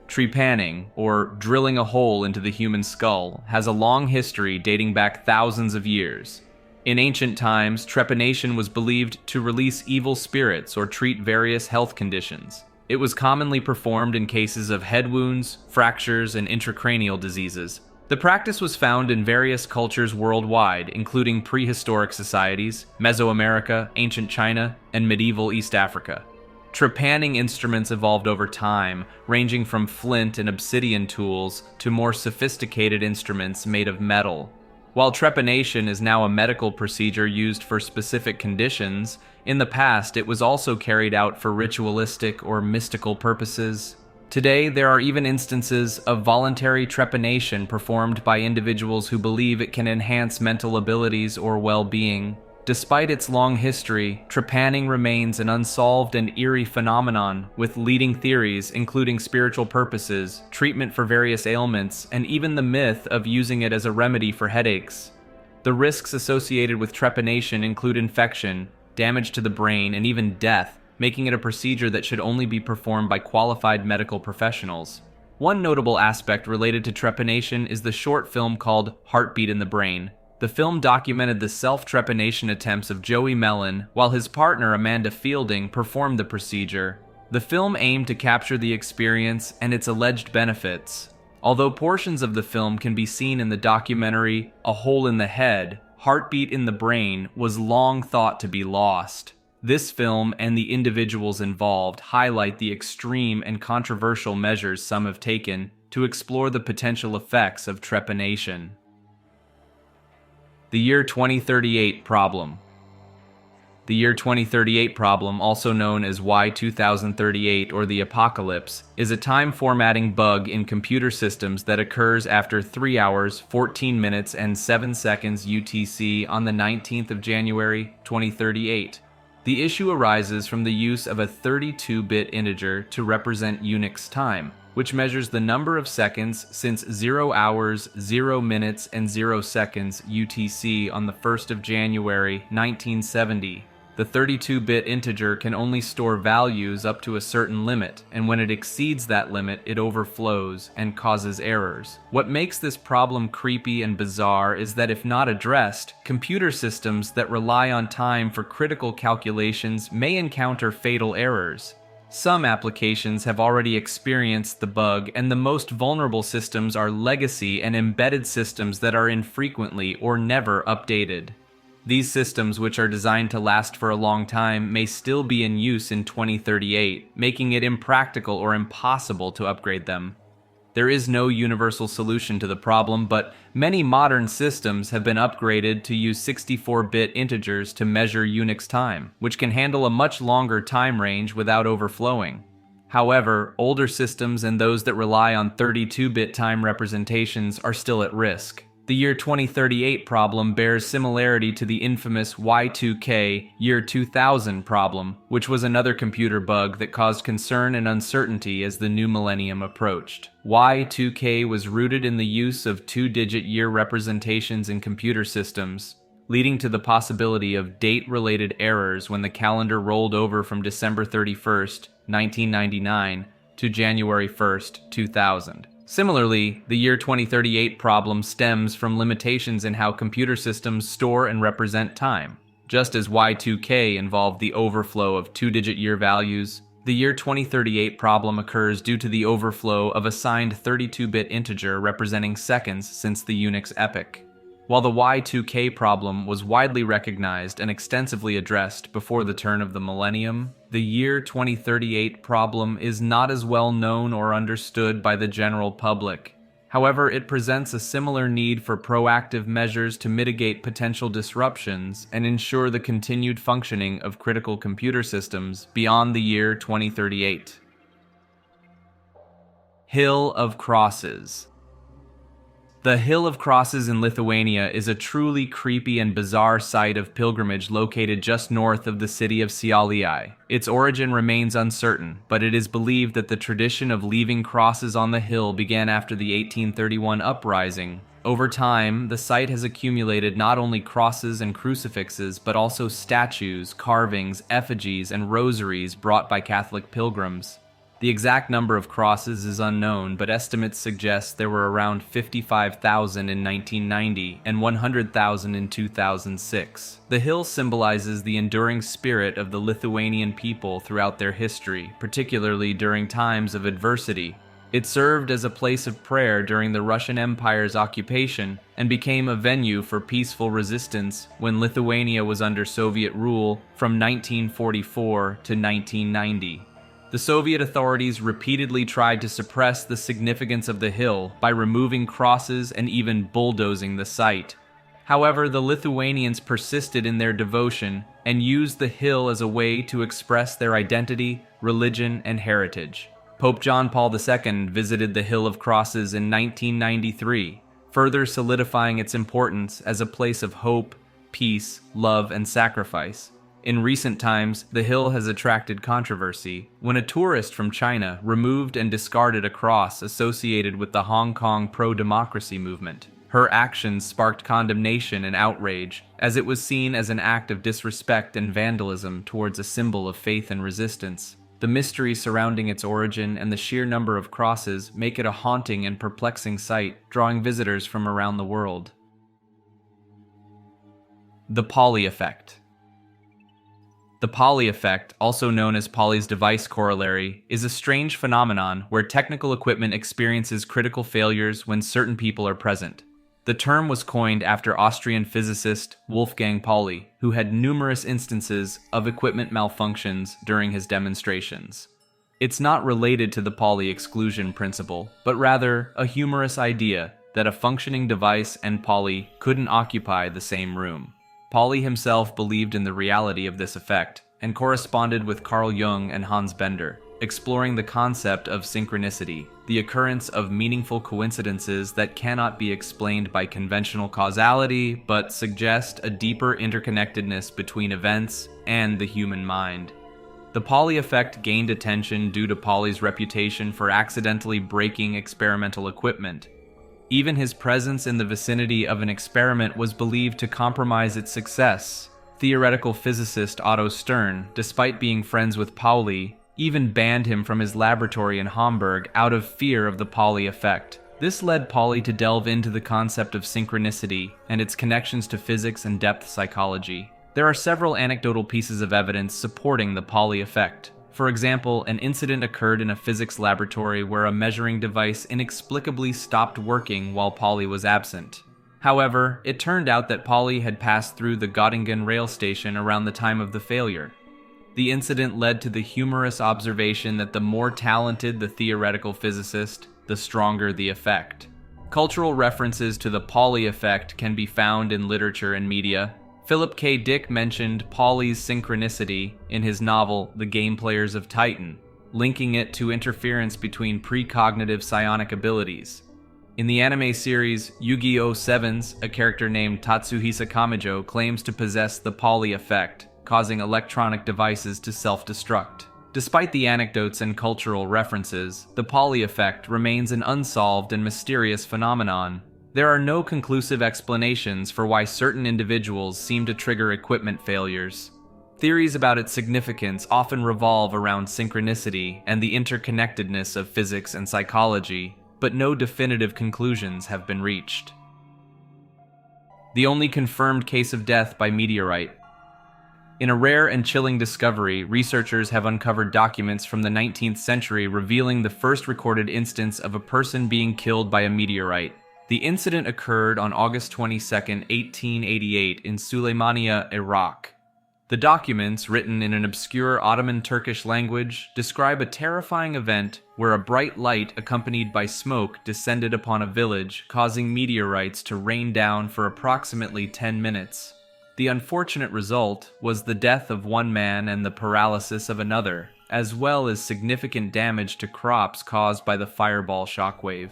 Trepanning, or drilling a hole into the human skull, has a long history dating back thousands of years. In ancient times, trepanation was believed to release evil spirits or treat various health conditions. It was commonly performed in cases of head wounds, fractures, and intracranial diseases. The practice was found in various cultures worldwide, including prehistoric societies, Mesoamerica, ancient China, and medieval East Africa. Trepanning instruments evolved over time, ranging from flint and obsidian tools to more sophisticated instruments made of metal. While trepanation is now a medical procedure used for specific conditions, in the past it was also carried out for ritualistic or mystical purposes. Today, there are even instances of voluntary trepanation performed by individuals who believe it can enhance mental abilities or well-being. Despite its long history, trepanning remains an unsolved and eerie phenomenon, with leading theories including spiritual purposes, treatment for various ailments, and even the myth of using it as a remedy for headaches. The risks associated with trepanation include infection, damage to the brain, and even death, making it a procedure that should only be performed by qualified medical professionals. One notable aspect related to trepanation is the short film called Heartbeat in the Brain. The film documented the self-trepanation attempts of Joey Mellon, while his partner Amanda Fielding performed the procedure. The film aimed to capture the experience and its alleged benefits. Although portions of the film can be seen in the documentary A Hole in the Head, Heartbeat in the Brain was long thought to be lost. This film and the individuals involved highlight the extreme and controversial measures some have taken to explore the potential effects of trepanation. The year 2038 problem. The year 2038 problem, also known as Y2038 or the Apocalypse, is a time formatting bug in computer systems that occurs after 3 hours, 14 minutes, and 7 seconds UTC on the 19th of January, 2038. The issue arises from the use of a 32-bit integer to represent Unix time, which measures the number of seconds since 0 hours, 0 minutes, and 0 seconds UTC on the 1st of January, 1970. The 32-bit integer can only store values up to a certain limit, and when it exceeds that limit, it overflows and causes errors. What makes this problem creepy and bizarre is that if not addressed, computer systems that rely on time for critical calculations may encounter fatal errors. Some applications have already experienced the bug, and the most vulnerable systems are legacy and embedded systems that are infrequently or never updated. These systems, which are designed to last for a long time, may still be in use in 2038, making it impractical or impossible to upgrade them. There is no universal solution to the problem, but many modern systems have been upgraded to use 64-bit integers to measure Unix time, which can handle a much longer time range without overflowing. However, older systems and those that rely on 32-bit time representations are still at risk. The year 2038 problem bears similarity to the infamous Y2K year 2000 problem, which was another computer bug that caused concern and uncertainty as the new millennium approached. Y2K was rooted in the use of two-digit year representations in computer systems, leading to the possibility of date-related errors when the calendar rolled over from December 31st, 1999 to January 1st, 2000. Similarly, the year 2038 problem stems from limitations in how computer systems store and represent time. Just as Y2K involved the overflow of two-digit year values, the year 2038 problem occurs due to the overflow of a signed 32-bit integer representing seconds since the Unix epoch. While the Y2K problem was widely recognized and extensively addressed before the turn of the millennium, the year 2038 problem is not as well known or understood by the general public. However, it presents a similar need for proactive measures to mitigate potential disruptions and ensure the continued functioning of critical computer systems beyond the year 2038. Hill of Crosses. The Hill of Crosses in Lithuania is a truly creepy and bizarre site of pilgrimage located just north of the city of Šiauliai. Its origin remains uncertain, but it is believed that the tradition of leaving crosses on the hill began after the 1831 uprising. Over time, the site has accumulated not only crosses and crucifixes, but also statues, carvings, effigies, and rosaries brought by Catholic pilgrims. The exact number of crosses is unknown, but estimates suggest there were around 55,000 in 1990 and 100,000 in 2006. The hill symbolizes the enduring spirit of the Lithuanian people throughout their history, particularly during times of adversity. It served as a place of prayer during the Russian Empire's occupation and became a venue for peaceful resistance when Lithuania was under Soviet rule from 1944 to 1990. The Soviet authorities repeatedly tried to suppress the significance of the hill by removing crosses and even bulldozing the site. However, the Lithuanians persisted in their devotion and used the hill as a way to express their identity, religion, and heritage. Pope John Paul II visited the Hill of Crosses in 1993, further solidifying its importance as a place of hope, peace, love, and sacrifice. In recent times, the hill has attracted controversy when a tourist from China removed and discarded a cross associated with the Hong Kong pro-democracy movement. Her actions sparked condemnation and outrage, as it was seen as an act of disrespect and vandalism towards a symbol of faith and resistance. The mystery surrounding its origin and the sheer number of crosses make it a haunting and perplexing sight, drawing visitors from around the world. The Pali Effect. The Pali Effect, also known as Pauli's device corollary, is a strange phenomenon where technical equipment experiences critical failures when certain people are present. The term was coined after Austrian physicist Wolfgang Pauli, who had numerous instances of equipment malfunctions during his demonstrations. It's not related to the Pauli exclusion principle, but rather a humorous idea that a functioning device and Pauli couldn't occupy the same room. Pauli himself believed in the reality of this effect and corresponded with Carl Jung and Hans Bender, exploring the concept of synchronicity, the occurrence of meaningful coincidences that cannot be explained by conventional causality but suggest a deeper interconnectedness between events and the human mind. The Pali Effect gained attention due to Pauli's reputation for accidentally breaking experimental equipment. Even his presence in the vicinity of an experiment was believed to compromise its success. Theoretical physicist Otto Stern, despite being friends with Pauli, even banned him from his laboratory in Hamburg out of fear of the Pali Effect. This led Pauli to delve into the concept of synchronicity and its connections to physics and depth psychology. There are several anecdotal pieces of evidence supporting the Pali Effect. For example, an incident occurred in a physics laboratory where a measuring device inexplicably stopped working while Pauli was absent. However, it turned out that Pauli had passed through the Göttingen rail station around the time of the failure. The incident led to the humorous observation that the more talented the theoretical physicist, the stronger the effect. Cultural references to the Pali Effect can be found in literature and media. Philip K. Dick mentioned Pauli's synchronicity in his novel The Game Players of Titan, linking it to interference between precognitive psionic abilities. In the anime series Yu-Gi-Oh! 7's, a character named Tatsuhisa Kamijo claims to possess the Pali Effect, causing electronic devices to self-destruct. Despite the anecdotes and cultural references, the Pali Effect remains an unsolved and mysterious phenomenon. There are no conclusive explanations for why certain individuals seem to trigger equipment failures. Theories about its significance often revolve around synchronicity and the interconnectedness of physics and psychology, but no definitive conclusions have been reached. The only confirmed case of death by meteorite. In a rare and chilling discovery, researchers have uncovered documents from the 19th century revealing the first recorded instance of a person being killed by a meteorite. The incident occurred on August 22, 1888 in Suleymaniye, Iraq. The documents, written in an obscure Ottoman Turkish language, describe a terrifying event where a bright light accompanied by smoke descended upon a village, causing meteorites to rain down for approximately 10 minutes. The unfortunate result was the death of one man and the paralysis of another, as well as significant damage to crops caused by the fireball shockwave.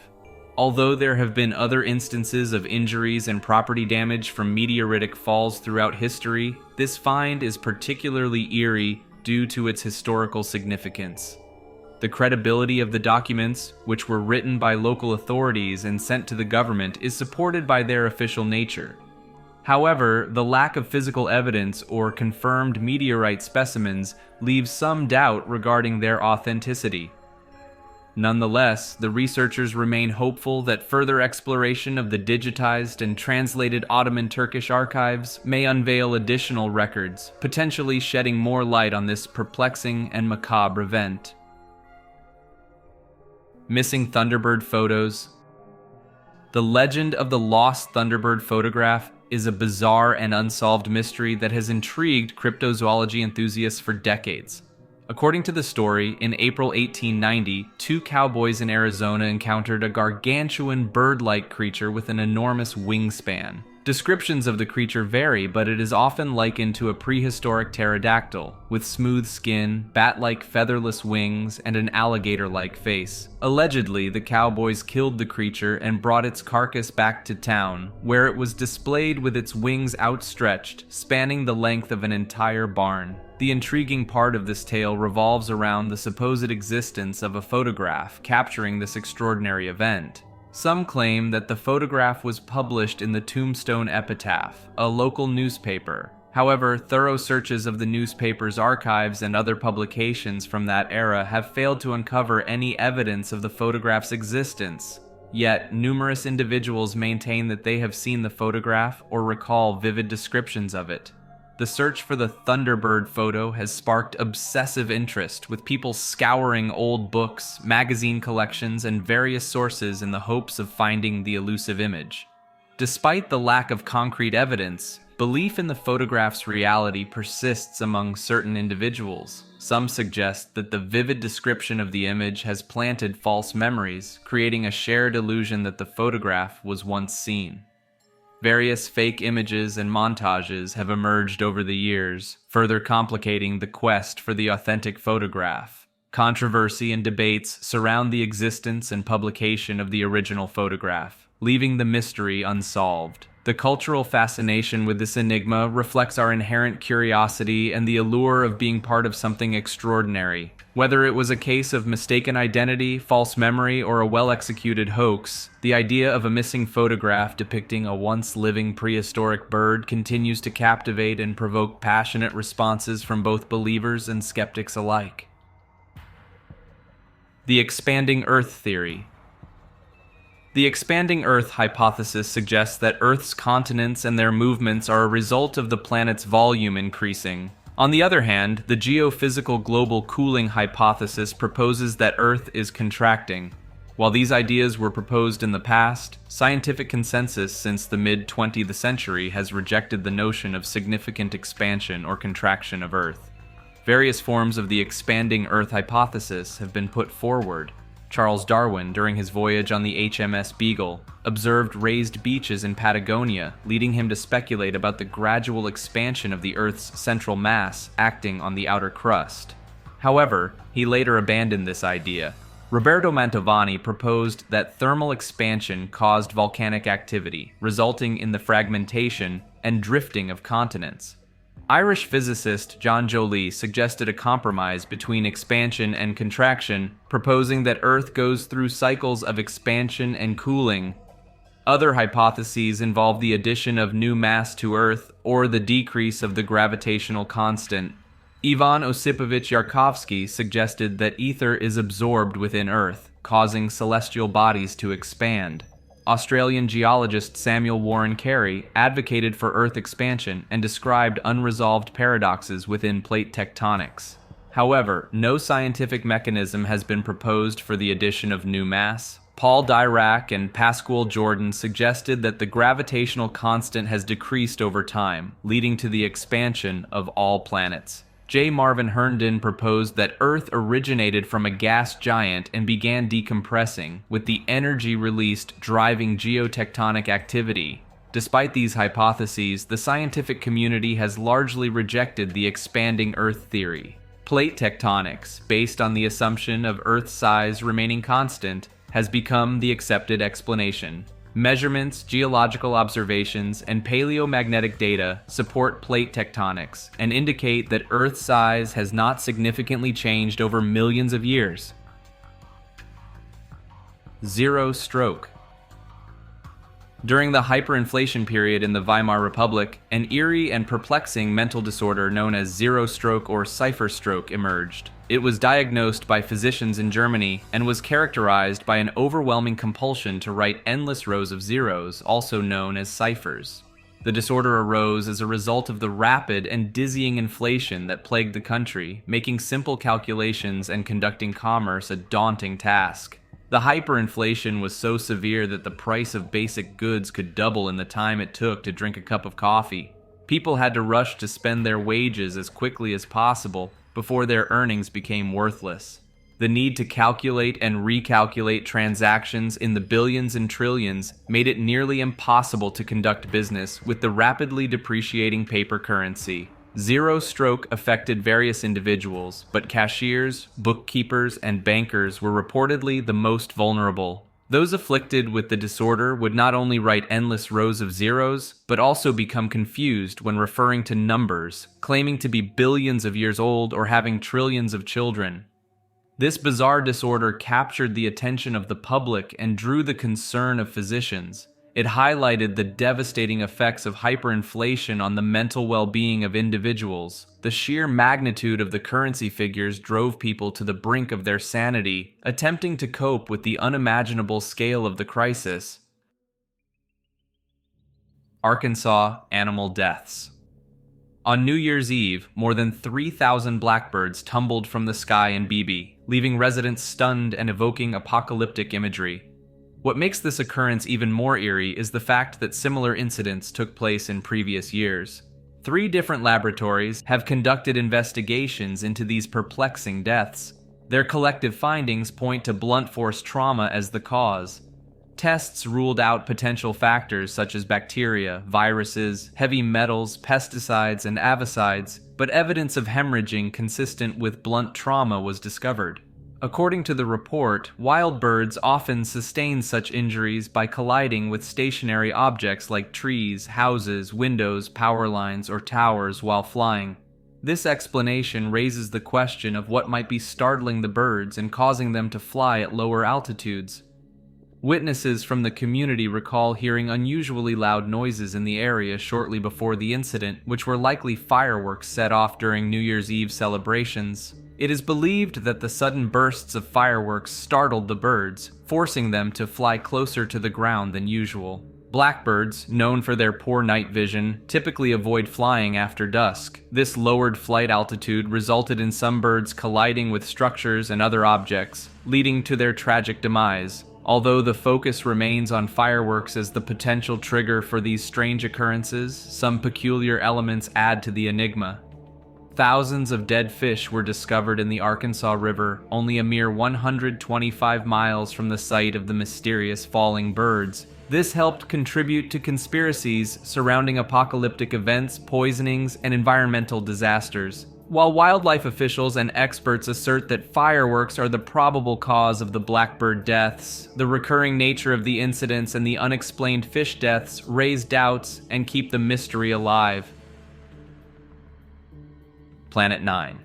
Although there have been other instances of injuries and property damage from meteoritic falls throughout history, this find is particularly eerie due to its historical significance. The credibility of the documents, which were written by local authorities and sent to the government, is supported by their official nature. However, the lack of physical evidence or confirmed meteorite specimens leaves some doubt regarding their authenticity. Nonetheless, the researchers remain hopeful that further exploration of the digitized and translated Ottoman Turkish archives may unveil additional records, potentially shedding more light on this perplexing and macabre event. Missing Thunderbird photos. The legend of the lost Thunderbird photograph is a bizarre and unsolved mystery that has intrigued cryptozoology enthusiasts for decades. According to the story, in April 1890, two cowboys in Arizona encountered a gargantuan bird-like creature with an enormous wingspan. Descriptions of the creature vary, but it is often likened to a prehistoric pterodactyl, with smooth skin, bat-like featherless wings, and an alligator-like face. Allegedly, the cowboys killed the creature and brought its carcass back to town, where it was displayed with its wings outstretched, spanning the length of an entire barn. The intriguing part of this tale revolves around the supposed existence of a photograph capturing this extraordinary event. Some claim that the photograph was published in the Tombstone Epitaph, a local newspaper. However, thorough searches of the newspaper's archives and other publications from that era have failed to uncover any evidence of the photograph's existence. Yet, numerous individuals maintain that they have seen the photograph or recall vivid descriptions of it. The search for the Thunderbird photo has sparked obsessive interest, with people scouring old books, magazine collections, and various sources in the hopes of finding the elusive image. Despite the lack of concrete evidence, belief in the photograph's reality persists among certain individuals. Some suggest that the vivid description of the image has planted false memories, creating a shared illusion that the photograph was once seen. Various fake images and montages have emerged over the years, further complicating the quest for the authentic photograph. Controversy and debates surround the existence and publication of the original photograph, leaving the mystery unsolved. The cultural fascination with this enigma reflects our inherent curiosity and the allure of being part of something extraordinary. Whether it was a case of mistaken identity, false memory, or a well-executed hoax, the idea of a missing photograph depicting a once-living prehistoric bird continues to captivate and provoke passionate responses from both believers and skeptics alike. The expanding Earth theory. The expanding Earth hypothesis suggests that Earth's continents and their movements are a result of the planet's volume increasing. On the other hand, the geophysical global cooling hypothesis proposes that Earth is contracting. While these ideas were proposed in the past, scientific consensus since the mid-20th century has rejected the notion of significant expansion or contraction of Earth. Various forms of the expanding Earth hypothesis have been put forward. Charles Darwin, during his voyage on the HMS Beagle, observed raised beaches in Patagonia, leading him to speculate about the gradual expansion of the Earth's central mass acting on the outer crust. However, he later abandoned this idea. Roberto Mantovani proposed that thermal expansion caused volcanic activity, resulting in the fragmentation and drifting of continents. Irish physicist John Joly suggested a compromise between expansion and contraction, proposing that Earth goes through cycles of expansion and cooling. Other hypotheses involve the addition of new mass to Earth or the decrease of the gravitational constant. Ivan Osipovich Yarkovsky suggested that ether is absorbed within Earth, causing celestial bodies to expand. Australian geologist Samuel Warren Carey advocated for Earth expansion and described unresolved paradoxes within plate tectonics. However, no scientific mechanism has been proposed for the addition of new mass. Paul Dirac and Pascual Jordan suggested that the gravitational constant has decreased over time, leading to the expansion of all planets. J. Marvin Herndon proposed that Earth originated from a gas giant and began decompressing, with the energy released driving geotectonic activity. Despite these hypotheses, the scientific community has largely rejected the expanding Earth theory. Plate tectonics, based on the assumption of Earth's size remaining constant, has become the accepted explanation. Measurements, geological observations, and paleomagnetic data support plate tectonics and indicate that Earth's size has not significantly changed over millions of years. Zero stroke. During the hyperinflation period in the Weimar Republic, an eerie and perplexing mental disorder known as zero stroke or cipher stroke emerged. It was diagnosed by physicians in Germany and was characterized by an overwhelming compulsion to write endless rows of zeros, also known as ciphers. The disorder arose as a result of the rapid and dizzying inflation that plagued the country, making simple calculations and conducting commerce a daunting task. The hyperinflation was so severe that the price of basic goods could double in the time it took to drink a cup of coffee. People had to rush to spend their wages as quickly as possible before their earnings became worthless. The need to calculate and recalculate transactions in the billions and trillions made it nearly impossible to conduct business with the rapidly depreciating paper currency. Zero stroke affected various individuals, but cashiers, bookkeepers, and bankers were reportedly the most vulnerable. Those afflicted with the disorder would not only write endless rows of zeros, but also become confused when referring to numbers, claiming to be billions of years old or having trillions of children. This bizarre disorder captured the attention of the public and drew the concern of physicians. It highlighted the devastating effects of hyperinflation on the mental well-being of individuals. The sheer magnitude of the currency figures drove people to the brink of their sanity, attempting to cope with the unimaginable scale of the crisis. Arkansas animal deaths. On New Year's Eve, more than 3,000 blackbirds tumbled from the sky in Beebe, leaving residents stunned and evoking apocalyptic imagery. What makes this occurrence even more eerie is the fact that similar incidents took place in previous years. 3 different laboratories have conducted investigations into these perplexing deaths. Their collective findings point to blunt force trauma as the cause. Tests ruled out potential factors such as bacteria, viruses, heavy metals, pesticides, and avicides, but evidence of hemorrhaging consistent with blunt trauma was discovered. According to the report, wild birds often sustain such injuries by colliding with stationary objects like trees, houses, windows, power lines, or towers while flying. This explanation raises the question of what might be startling the birds and causing them to fly at lower altitudes. Witnesses from the community recall hearing unusually loud noises in the area shortly before the incident, which were likely fireworks set off during New Year's Eve celebrations. It is believed that the sudden bursts of fireworks startled the birds, forcing them to fly closer to the ground than usual. Blackbirds, known for their poor night vision, typically avoid flying after dusk. This lowered flight altitude resulted in some birds colliding with structures and other objects, leading to their tragic demise. Although the focus remains on fireworks as the potential trigger for these strange occurrences, some peculiar elements add to the enigma. Thousands of dead fish were discovered in the Arkansas River, only a mere 125 miles from the site of the mysterious falling birds. This helped contribute to conspiracies surrounding apocalyptic events, poisonings, and environmental disasters. While wildlife officials and experts assert that fireworks are the probable cause of the blackbird deaths, the recurring nature of the incidents and the unexplained fish deaths raise doubts and keep the mystery alive. Planet 9.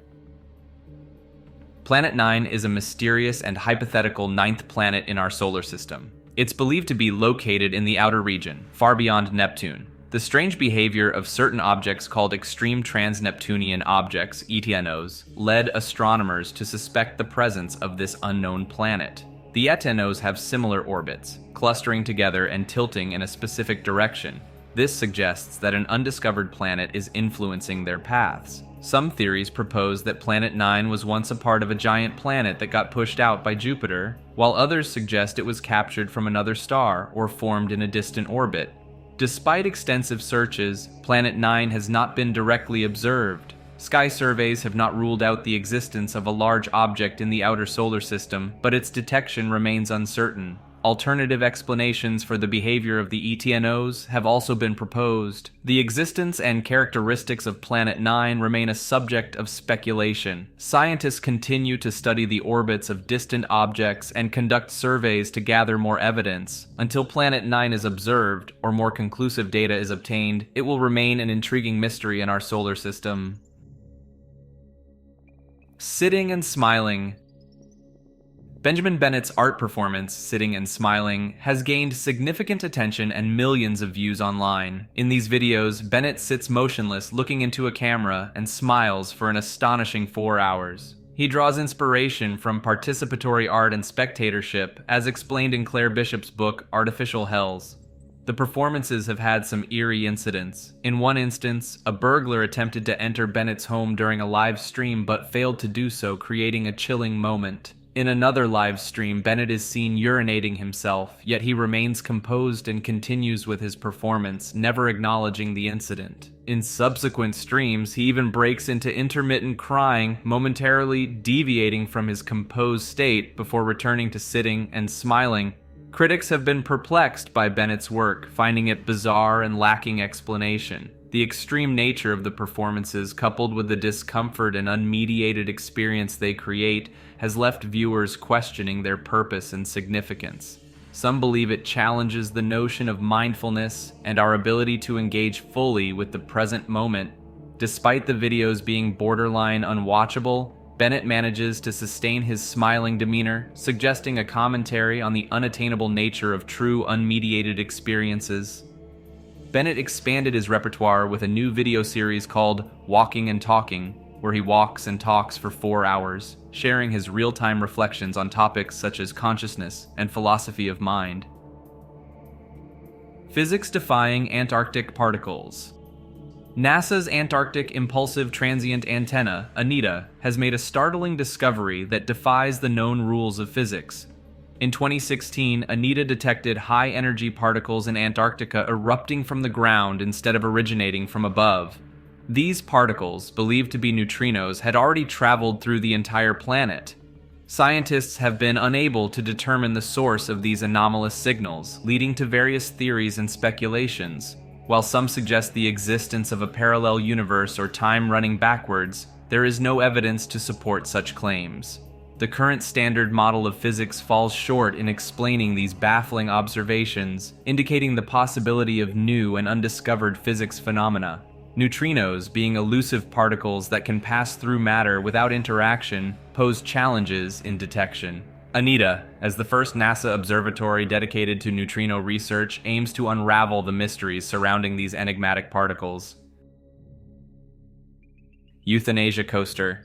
Planet 9 is a mysterious and hypothetical 9th planet in our solar system. It's believed to be located in the outer region, far beyond Neptune. The strange behavior of certain objects called extreme trans-Neptunian objects, ETNOs, led astronomers to suspect the presence of this unknown planet. The ETNOs have similar orbits, clustering together and tilting in a specific direction. This suggests that an undiscovered planet is influencing their paths. Some theories propose that Planet 9 was once a part of a giant planet that got pushed out by Jupiter, while others suggest it was captured from another star or formed in a distant orbit. Despite extensive searches, Planet 9 has not been directly observed. Sky surveys have not ruled out the existence of a large object in the outer solar system, but its detection remains uncertain. Alternative explanations for the behavior of the ETNOs have also been proposed. The existence and characteristics of Planet 9 remain a subject of speculation. Scientists continue to study the orbits of distant objects and conduct surveys to gather more evidence. Until Planet 9 is observed, or more conclusive data is obtained, it will remain an intriguing mystery in our solar system. Sitting and smiling. Benjamin Bennett's art performance, Sitting and Smiling, has gained significant attention and millions of views online. In these videos, Bennett sits motionless looking into a camera and smiles for an astonishing 4 hours. He draws inspiration from participatory art and spectatorship, as explained in Claire Bishop's book, Artificial Hells. The performances have had some eerie incidents. In one instance, a burglar attempted to enter Bennett's home during a live stream but failed to do so, creating a chilling moment. In another live stream, Bennett is seen urinating himself, yet he remains composed and continues with his performance, never acknowledging the incident. In subsequent streams, he even breaks into intermittent crying, momentarily deviating from his composed state before returning to sitting and smiling. Critics have been perplexed by Bennett's work, finding it bizarre and lacking explanation. The extreme nature of the performances, coupled with the discomfort and unmediated experience they create, has left viewers questioning their purpose and significance. Some believe it challenges the notion of mindfulness and our ability to engage fully with the present moment. Despite the videos being borderline unwatchable, Bennett manages to sustain his smiling demeanor, suggesting a commentary on the unattainable nature of true unmediated experiences. Bennett expanded his repertoire with a new video series called Walking and Talking, where he walks and talks for 4 hours, sharing his real-time reflections on topics such as consciousness and philosophy of mind. Physics-defying Antarctic particles. NASA's Antarctic Impulsive Transient Antenna, ANITA, has made a startling discovery that defies the known rules of physics. In 2016, ANITA detected high-energy particles in Antarctica erupting from the ground instead of originating from above. These particles, believed to be neutrinos, had already traveled through the entire planet. Scientists have been unable to determine the source of these anomalous signals, leading to various theories and speculations. While some suggest the existence of a parallel universe or time running backwards, there is no evidence to support such claims. The current standard model of physics falls short in explaining these baffling observations, indicating the possibility of new and undiscovered physics phenomena. Neutrinos, being elusive particles that can pass through matter without interaction, pose challenges in detection. ANITA, as the first NASA observatory dedicated to neutrino research, aims to unravel the mysteries surrounding these enigmatic particles. Euthanasia coaster.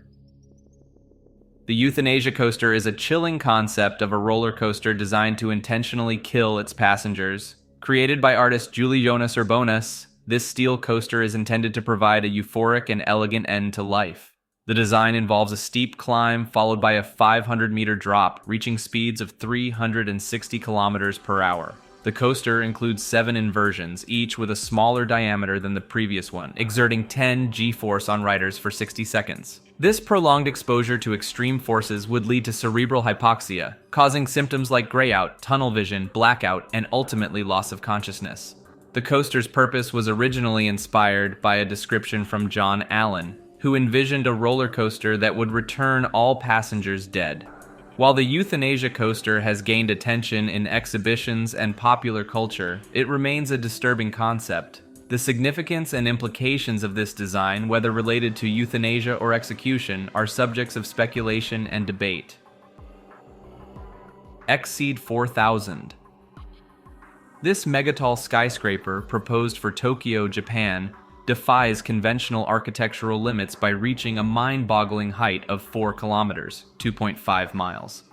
The euthanasia coaster is a chilling concept of a roller coaster designed to intentionally kill its passengers. Created by artist Julie Jonas Urbonas, this steel coaster is intended to provide a euphoric and elegant end to life. The design involves a steep climb followed by a 500-meter drop, reaching speeds of 360 kilometers per hour. The coaster includes 7 inversions, each with a smaller diameter than the previous one, exerting 10 G-force on riders for 60 seconds. This prolonged exposure to extreme forces would lead to cerebral hypoxia, causing symptoms like grayout, tunnel vision, blackout, and ultimately loss of consciousness. The coaster's purpose was originally inspired by a description from John Allen, who envisioned a roller coaster that would return all passengers dead. While the euthanasia coaster has gained attention in exhibitions and popular culture, it remains a disturbing concept. The significance and implications of this design, whether related to euthanasia or execution, are subjects of speculation and debate. Exceed 4000. This megatall skyscraper, proposed for Tokyo, Japan, defies conventional architectural limits by reaching a mind-boggling height of 4 kilometers, 2.5 miles.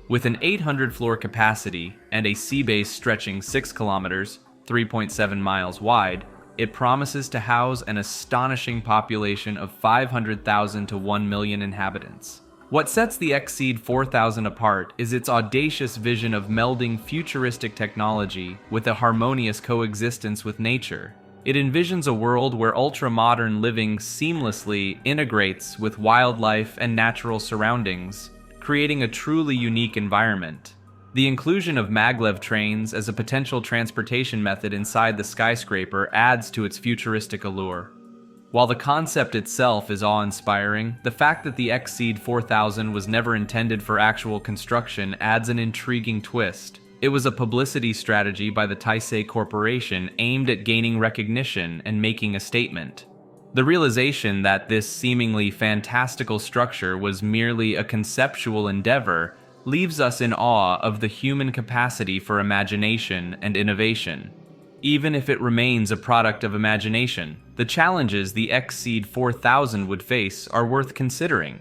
With an 800-floor capacity and a sea base stretching 6 kilometers, 3.7 miles wide, it promises to house an astonishing population of 500,000 to 1 million inhabitants. What sets the Exceed 4000 apart is its audacious vision of melding futuristic technology with a harmonious coexistence with nature. It envisions a world where ultra-modern living seamlessly integrates with wildlife and natural surroundings, creating a truly unique environment. The inclusion of maglev trains as a potential transportation method inside the skyscraper adds to its futuristic allure. While the concept itself is awe-inspiring, the fact that the Exceed 4000 was never intended for actual construction adds an intriguing twist. It was a publicity strategy by the Taisei Corporation aimed at gaining recognition and making a statement. The realization that this seemingly fantastical structure was merely a conceptual endeavor leaves us in awe of the human capacity for imagination and innovation. Even if it remains a product of imagination, the challenges the Exceed 4000 would face are worth considering.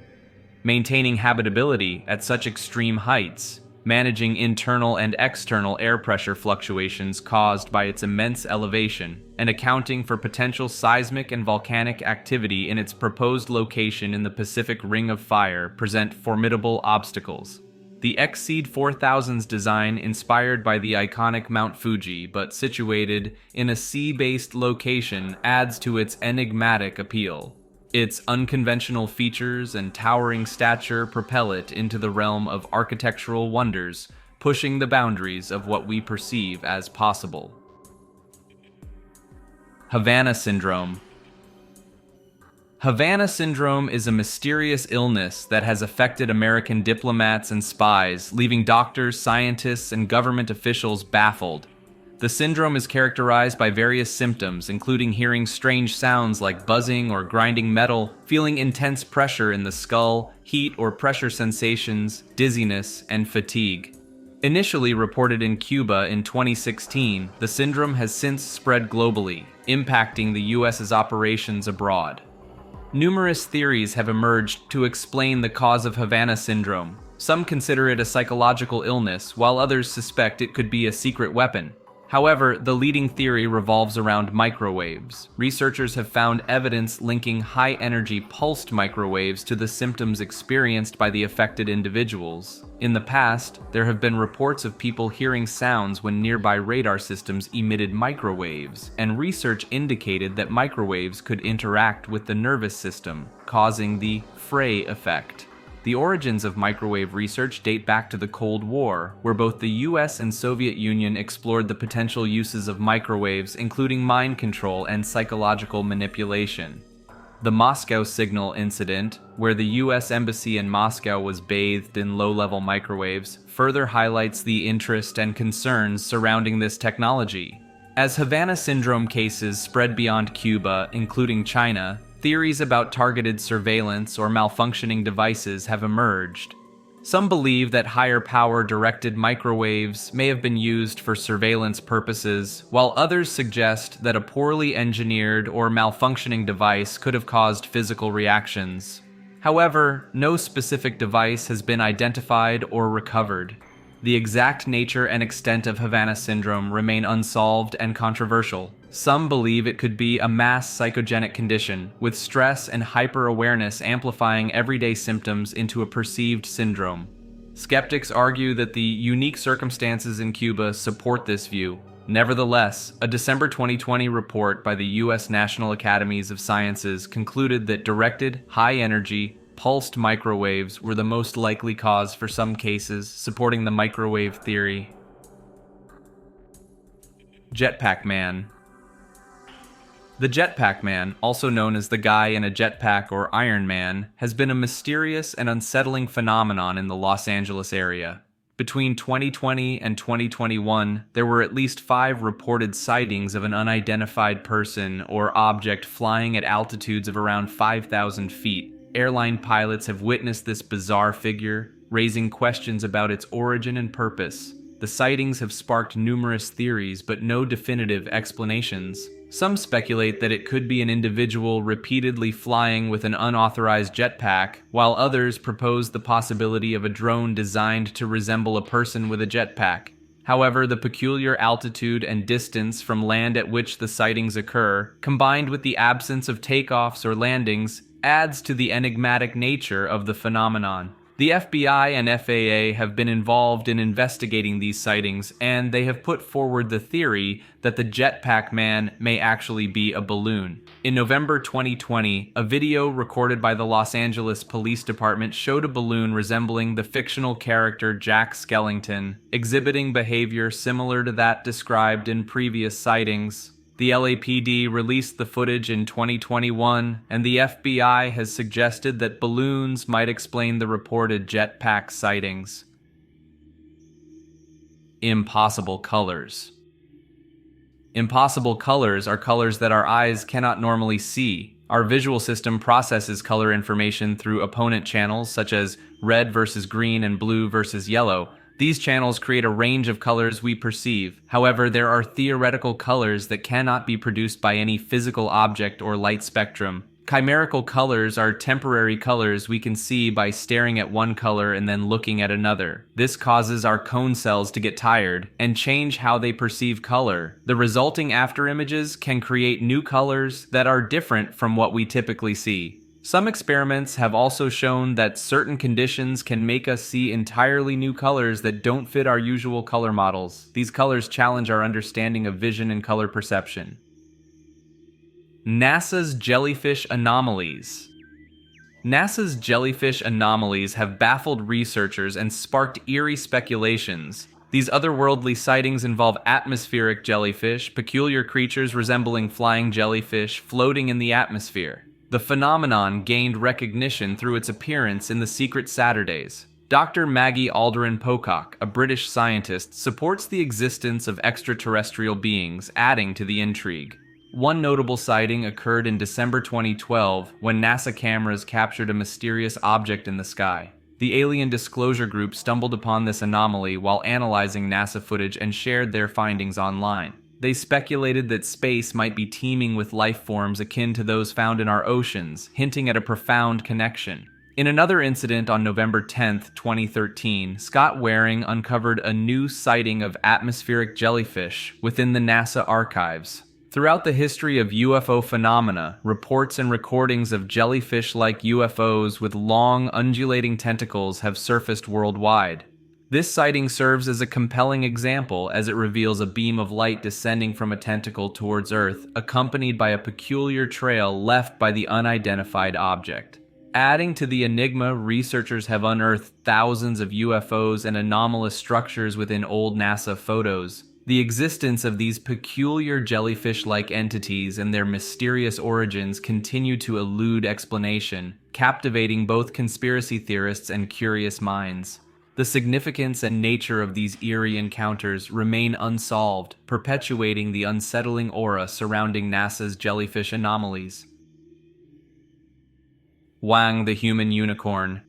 Maintaining habitability at such extreme heights, managing internal and external air pressure fluctuations caused by its immense elevation, and accounting for potential seismic and volcanic activity in its proposed location in the Pacific Ring of Fire present formidable obstacles. The Exceed 4000's design, inspired by the iconic Mount Fuji but situated in a sea-based location, adds to its enigmatic appeal. Its unconventional features and towering stature propel it into the realm of architectural wonders, pushing the boundaries of what we perceive as possible. Havana Syndrome. Havana Syndrome is a mysterious illness that has affected American diplomats and spies, leaving doctors, scientists, and government officials baffled. The syndrome is characterized by various symptoms, including hearing strange sounds like buzzing or grinding metal, feeling intense pressure in the skull, heat or pressure sensations, dizziness, and fatigue. Initially reported in Cuba in 2016, the syndrome has since spread globally, impacting the U.S.'s operations abroad. Numerous theories have emerged to explain the cause of Havana Syndrome. Some consider it a psychological illness, while others suspect it could be a secret weapon. However, the leading theory revolves around microwaves. Researchers have found evidence linking high-energy pulsed microwaves to the symptoms experienced by the affected individuals. In the past, there have been reports of people hearing sounds when nearby radar systems emitted microwaves, and research indicated that microwaves could interact with the nervous system, causing the fray effect. The origins of microwave research date back to the Cold War, where both the US and Soviet Union explored the potential uses of microwaves, including mind control and psychological manipulation. The Moscow Signal incident, where the US Embassy in Moscow was bathed in low-level microwaves, further highlights the interest and concerns surrounding this technology. As Havana Syndrome cases spread beyond Cuba, including China, theories about targeted surveillance or malfunctioning devices have emerged. Some believe that higher-power directed microwaves may have been used for surveillance purposes, while others suggest that a poorly engineered or malfunctioning device could have caused physical reactions. However, no specific device has been identified or recovered. The exact nature and extent of Havana Syndrome remain unsolved and controversial. Some believe it could be a mass psychogenic condition, with stress and hyper-awareness amplifying everyday symptoms into a perceived syndrome. Skeptics argue that the unique circumstances in Cuba support this view. Nevertheless, a December 2020 report by the U.S. National Academies of Sciences concluded that directed, high-energy, pulsed microwaves were the most likely cause for some cases, supporting the microwave theory. Jetpack Man. The Jetpack Man, also known as the guy in a jetpack or Iron Man, has been a mysterious and unsettling phenomenon in the Los Angeles area. Between 2020 and 2021, there were at least 5 reported sightings of an unidentified person or object flying at altitudes of around 5,000 feet. Airline pilots have witnessed this bizarre figure, raising questions about its origin and purpose. The sightings have sparked numerous theories, but no definitive explanations. Some speculate that it could be an individual repeatedly flying with an unauthorized jetpack, while others propose the possibility of a drone designed to resemble a person with a jetpack. However, the peculiar altitude and distance from land at which the sightings occur, combined with the absence of takeoffs or landings, adds to the enigmatic nature of the phenomenon. The FBI and FAA have been involved in investigating these sightings, and they have put forward the theory that the Jetpack Man may actually be a balloon. In November 2020, a video recorded by the Los Angeles Police Department showed a balloon resembling the fictional character Jack Skellington, exhibiting behavior similar to that described in previous sightings. The LAPD released the footage in 2021, and the FBI has suggested that balloons might explain the reported jetpack sightings. Impossible colors. Impossible colors are colors that our eyes cannot normally see. Our visual system processes color information through opponent channels such as red versus green and blue versus yellow. These channels create a range of colors we perceive. However, there are theoretical colors that cannot be produced by any physical object or light spectrum. Chimerical colors are temporary colors we can see by staring at one color and then looking at another. This causes our cone cells to get tired and change how they perceive color. The resulting afterimages can create new colors that are different from what we typically see. Some experiments have also shown that certain conditions can make us see entirely new colors that don't fit our usual color models. These colors challenge our understanding of vision and color perception. NASA's jellyfish anomalies. NASA's jellyfish anomalies have baffled researchers and sparked eerie speculations. These otherworldly sightings involve atmospheric jellyfish, peculiar creatures resembling flying jellyfish floating in the atmosphere. The phenomenon gained recognition through its appearance in The Secret Saturdays. Dr. Maggie Alderin Pocock, a British scientist, supports the existence of extraterrestrial beings, adding to the intrigue. One notable sighting occurred in December 2012 when NASA cameras captured a mysterious object in the sky. The Alien Disclosure Group stumbled upon this anomaly while analyzing NASA footage and shared their findings online. They speculated that space might be teeming with life forms akin to those found in our oceans, hinting at a profound connection. In another incident on November 10, 2013, Scott Waring uncovered a new sighting of atmospheric jellyfish within the NASA archives. Throughout the history of UFO phenomena, reports and recordings of jellyfish-like UFOs with long, undulating tentacles have surfaced worldwide. This sighting serves as a compelling example as it reveals a beam of light descending from a tentacle towards Earth, accompanied by a peculiar trail left by the unidentified object. Adding to the enigma, researchers have unearthed thousands of UFOs and anomalous structures within old NASA photos. The existence of these peculiar jellyfish-like entities and their mysterious origins continue to elude explanation, captivating both conspiracy theorists and curious minds. The significance and nature of these eerie encounters remain unsolved, perpetuating the unsettling aura surrounding NASA's jellyfish anomalies. Wang the Human Unicorn.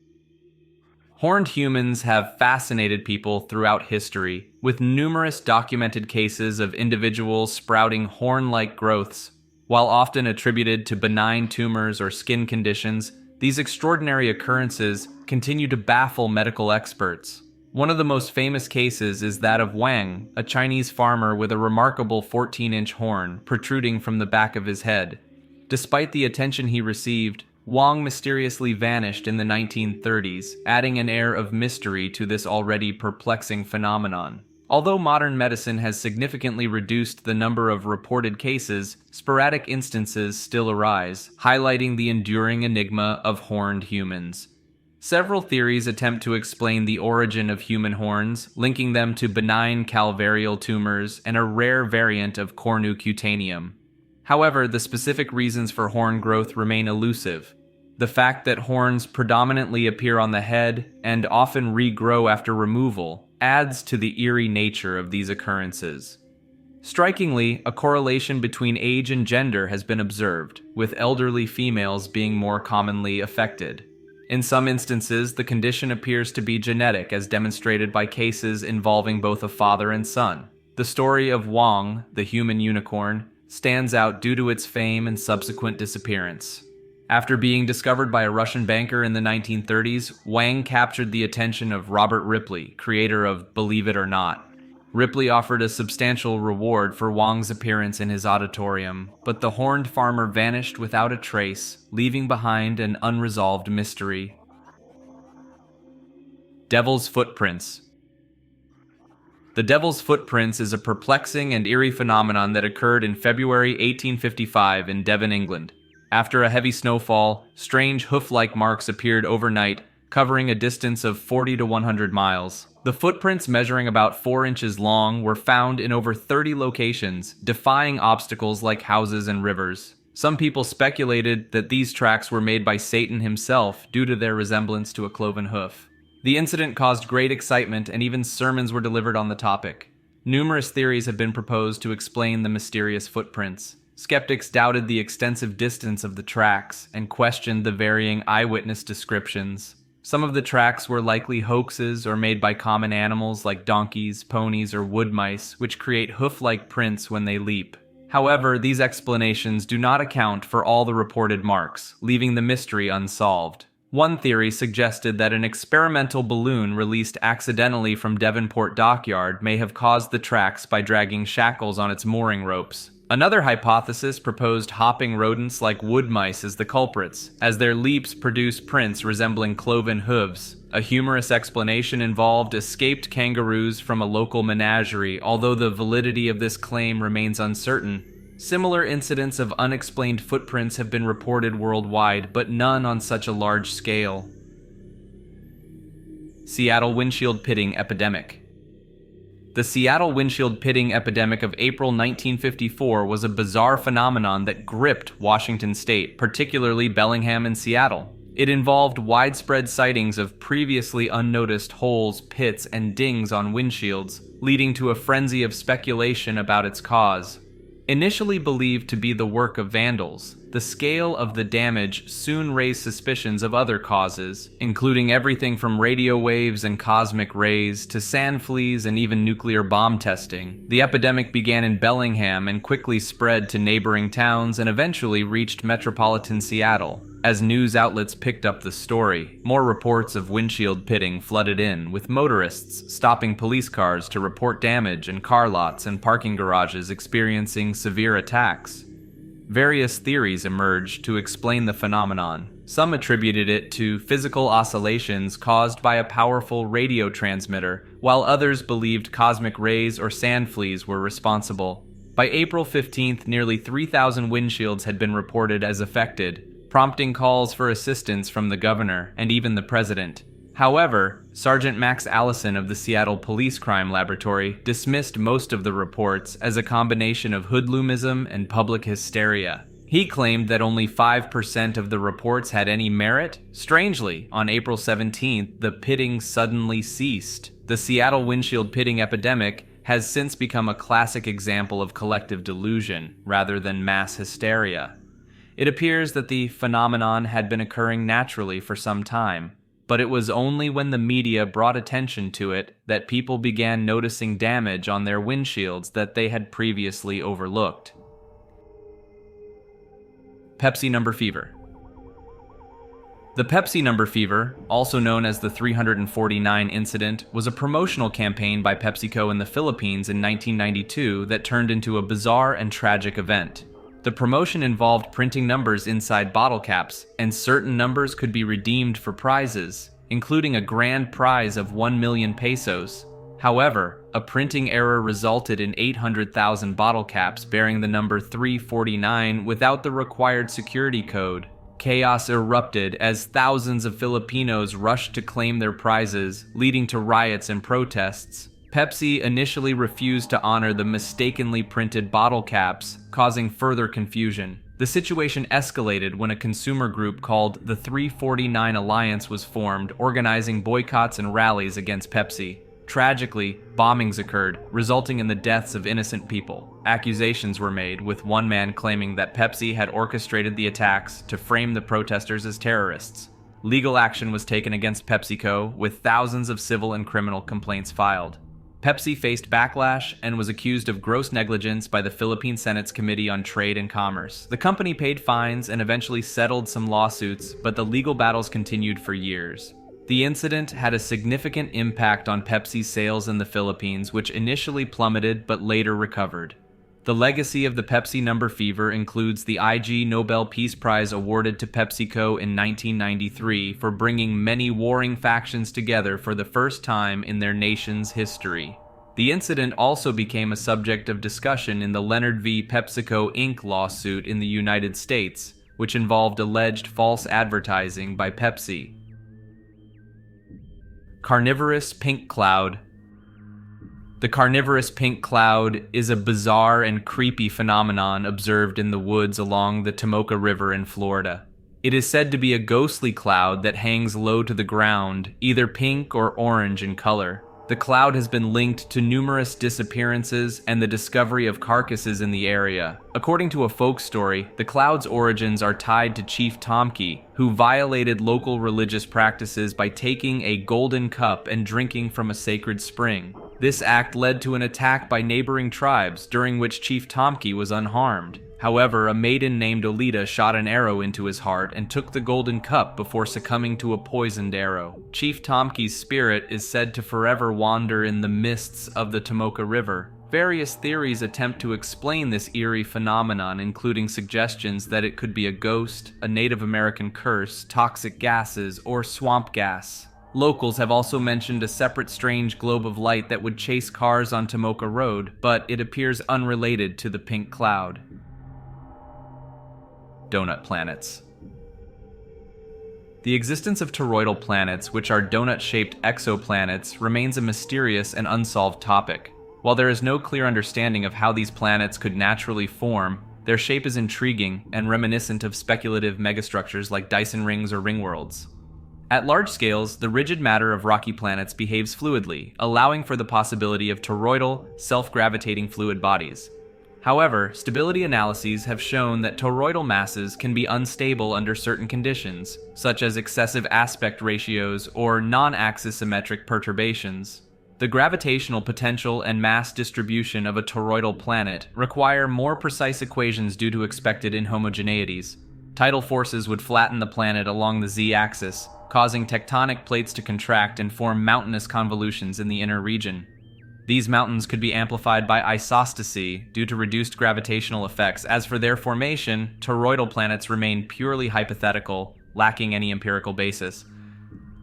Horned humans have fascinated people throughout history, with numerous documented cases of individuals sprouting horn-like growths. While often attributed to benign tumors or skin conditions, these extraordinary occurrences continue to baffle medical experts. One of the most famous cases is that of Wang, a Chinese farmer with a remarkable 14-inch horn protruding from the back of his head. Despite the attention he received, Wang mysteriously vanished in the 1930s, adding an air of mystery to this already perplexing phenomenon. Although modern medicine has significantly reduced the number of reported cases, sporadic instances still arise, highlighting the enduring enigma of horned humans. Several theories attempt to explain the origin of human horns, linking them to benign calvarial tumors and a rare variant of cornucutaneum. However, the specific reasons for horn growth remain elusive. The fact that horns predominantly appear on the head and often regrow after removal adds to the eerie nature of these occurrences. Strikingly, a correlation between age and gender has been observed, with elderly females being more commonly affected. In some instances, the condition appears to be genetic, as demonstrated by cases involving both a father and son. The story of Wang, the human unicorn, stands out due to its fame and subsequent disappearance. After being discovered by a Russian banker in the 1930s, Wang captured the attention of Robert Ripley, creator of Believe It or Not. Ripley offered a substantial reward for Wang's appearance in his auditorium, but the horned farmer vanished without a trace, leaving behind an unresolved mystery. Devil's Footprints. The Devil's Footprints is a perplexing and eerie phenomenon that occurred in February 1855 in Devon, England. After a heavy snowfall, strange hoof-like marks appeared overnight, covering a distance of 40 to 100 miles. The footprints, measuring about 4 inches long, were found in over 30 locations, defying obstacles like houses and rivers. Some people speculated that these tracks were made by Satan himself due to their resemblance to a cloven hoof. The incident caused great excitement, and even sermons were delivered on the topic. Numerous theories have been proposed to explain the mysterious footprints. Skeptics doubted the extensive distance of the tracks and questioned the varying eyewitness descriptions. Some of the tracks were likely hoaxes or made by common animals like donkeys, ponies, or wood mice, which create hoof-like prints when they leap. However, these explanations do not account for all the reported marks, leaving the mystery unsolved. One theory suggested that an experimental balloon released accidentally from Devonport Dockyard may have caused the tracks by dragging shackles on its mooring ropes. Another hypothesis proposed hopping rodents like wood mice as the culprits, as their leaps produce prints resembling cloven hooves. A humorous explanation involved escaped kangaroos from a local menagerie, although the validity of this claim remains uncertain. Similar incidents of unexplained footprints have been reported worldwide, but none on such a large scale. Seattle windshield pitting epidemic. The Seattle windshield pitting epidemic of April 1954 was a bizarre phenomenon that gripped Washington state, particularly Bellingham and Seattle. It involved widespread sightings of previously unnoticed holes, pits, and dings on windshields, leading to a frenzy of speculation about its cause. Initially believed to be the work of vandals, the scale of the damage soon raised suspicions of other causes, including everything from radio waves and cosmic rays to sand fleas and even nuclear bomb testing. The epidemic began in Bellingham and quickly spread to neighboring towns and eventually reached metropolitan Seattle. As news outlets picked up the story, more reports of windshield pitting flooded in, with motorists stopping police cars to report damage and car lots and parking garages experiencing severe attacks. Various theories emerged to explain the phenomenon. Some attributed it to physical oscillations caused by a powerful radio transmitter, while others believed cosmic rays or sand fleas were responsible. By April 15th, nearly 3,000 windshields had been reported as affected, prompting calls for assistance from the governor and even the president. However, Sergeant Max Allison of the Seattle Police Crime Laboratory dismissed most of the reports as a combination of hoodloomism and public hysteria. He claimed that only 5% of the reports had any merit. Strangely, on April 17th, the pitting suddenly ceased. The Seattle windshield pitting epidemic has since become a classic example of collective delusion rather than mass hysteria. It appears that the phenomenon had been occurring naturally for some time, but it was only when the media brought attention to it that people began noticing damage on their windshields that they had previously overlooked. Pepsi number fever. The Pepsi number fever, also known as the 349 incident, was a promotional campaign by PepsiCo in the Philippines in 1992 that turned into a bizarre and tragic event. The promotion involved printing numbers inside bottle caps, and certain numbers could be redeemed for prizes, including a grand prize of 1 million pesos. However, a printing error resulted in 800,000 bottle caps bearing the number 349 without the required security code. Chaos erupted as thousands of Filipinos rushed to claim their prizes, leading to riots and protests. Pepsi initially refused to honor the mistakenly printed bottle caps, causing further confusion. The situation escalated when a consumer group called the 349 Alliance was formed, organizing boycotts and rallies against Pepsi. Tragically, bombings occurred, resulting in the deaths of innocent people. Accusations were made, with one man claiming that Pepsi had orchestrated the attacks to frame the protesters as terrorists. Legal action was taken against PepsiCo, with thousands of civil and criminal complaints filed. Pepsi faced backlash and was accused of gross negligence by the Philippine Senate's Committee on Trade and Commerce. The company paid fines and eventually settled some lawsuits, but the legal battles continued for years. The incident had a significant impact on Pepsi's sales in the Philippines, which initially plummeted but later recovered. The legacy of the Pepsi number fever includes the IG Nobel Peace Prize awarded to PepsiCo in 1993 for bringing many warring factions together for the first time in their nation's history. The incident also became a subject of discussion in the Leonard v. PepsiCo Inc. lawsuit in the United States, which involved alleged false advertising by Pepsi. Carnivorous pink cloud. The carnivorous pink cloud is a bizarre and creepy phenomenon observed in the woods along the Tomoka River in Florida. It is said to be a ghostly cloud that hangs low to the ground, either pink or orange in color. The cloud has been linked to numerous disappearances and the discovery of carcasses in the area. According to a folk story, the cloud's origins are tied to Chief Tomki, who violated local religious practices by taking a golden cup and drinking from a sacred spring. This act led to an attack by neighboring tribes, during which Chief Tomki was unharmed. However, a maiden named Olita shot an arrow into his heart and took the golden cup before succumbing to a poisoned arrow. Chief Tomki's spirit is said to forever wander in the mists of the Tomoka River. Various theories attempt to explain this eerie phenomenon, including suggestions that it could be a ghost, a Native American curse, toxic gases, or swamp gas. Locals have also mentioned a separate strange globe of light that would chase cars on Tomoka Road, but it appears unrelated to the pink cloud. Donut planets. The existence of toroidal planets, which are donut-shaped exoplanets, remains a mysterious and unsolved topic. While there is no clear understanding of how these planets could naturally form, their shape is intriguing and reminiscent of speculative megastructures like Dyson rings or ring worlds. At large scales, the rigid matter of rocky planets behaves fluidly, allowing for the possibility of toroidal, self-gravitating fluid bodies. However, stability analyses have shown that toroidal masses can be unstable under certain conditions, such as excessive aspect ratios or non-axis symmetric perturbations. The gravitational potential and mass distribution of a toroidal planet require more precise equations due to expected inhomogeneities. Tidal forces would flatten the planet along the z-axis, causing tectonic plates to contract and form mountainous convolutions in the inner region. These mountains could be amplified by isostasy due to reduced gravitational effects. As for their formation, toroidal planets remain purely hypothetical, lacking any empirical basis.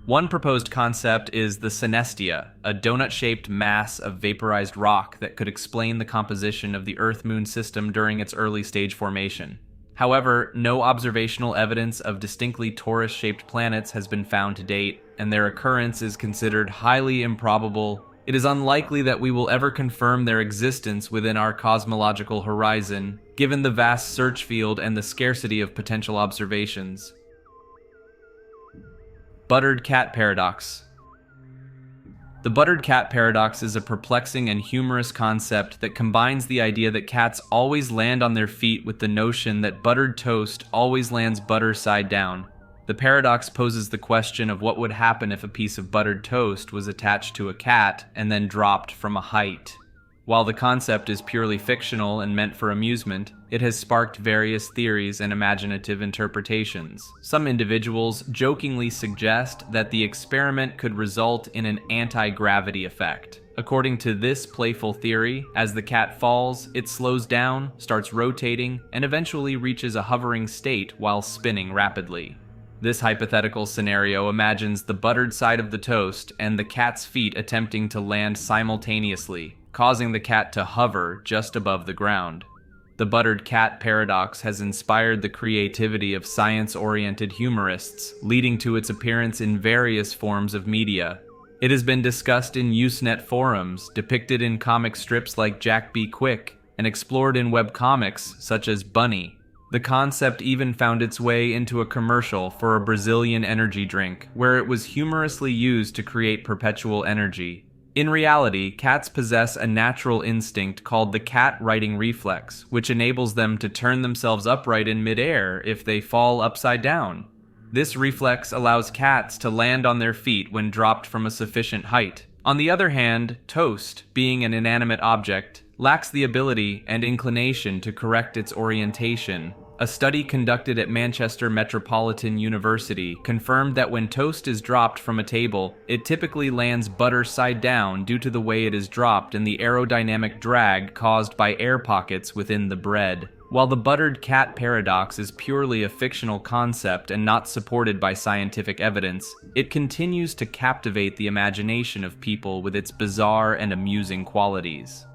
One proposed concept is the synestia, a donut-shaped mass of vaporized rock that could explain the composition of the Earth-Moon system during its early stage formation. However, no observational evidence of distinctly torus-shaped planets has been found to date, and their occurrence is considered highly improbable. It is unlikely that we will ever confirm their existence within our cosmological horizon, given the vast search field and the scarcity of potential observations. Buttered cat paradox. The buttered cat paradox is a perplexing and humorous concept that combines the idea that cats always land on their feet with the notion that buttered toast always lands butter side down. The paradox poses the question of what would happen if a piece of buttered toast was attached to a cat and then dropped from a height. While the concept is purely fictional and meant for amusement, it has sparked various theories and imaginative interpretations. Some individuals jokingly suggest that the experiment could result in an anti-gravity effect. According to this playful theory, as the cat falls, it slows down, starts rotating, and eventually reaches a hovering state while spinning rapidly. This hypothetical scenario imagines the buttered side of the toast and the cat's feet attempting to land simultaneously, causing the cat to hover just above the ground. The buttered cat paradox has inspired the creativity of science-oriented humorists, leading to its appearance in various forms of media. It has been discussed in Usenet forums, depicted in comic strips like Jack B. Quick, and explored in webcomics such as Bunny. The concept even found its way into a commercial for a Brazilian energy drink, where it was humorously used to create perpetual energy. In reality, cats possess a natural instinct called the cat righting reflex, which enables them to turn themselves upright in midair if they fall upside down. This reflex allows cats to land on their feet when dropped from a sufficient height. On the other hand, toast, being an inanimate object, lacks the ability and inclination to correct its orientation. A study conducted at Manchester Metropolitan University confirmed that when toast is dropped from a table, it typically lands butter side down due to the way it is dropped and the aerodynamic drag caused by air pockets within the bread. While the buttered cat paradox is purely a fictional concept and not supported by scientific evidence, it continues to captivate the imagination of people with its bizarre and amusing qualities.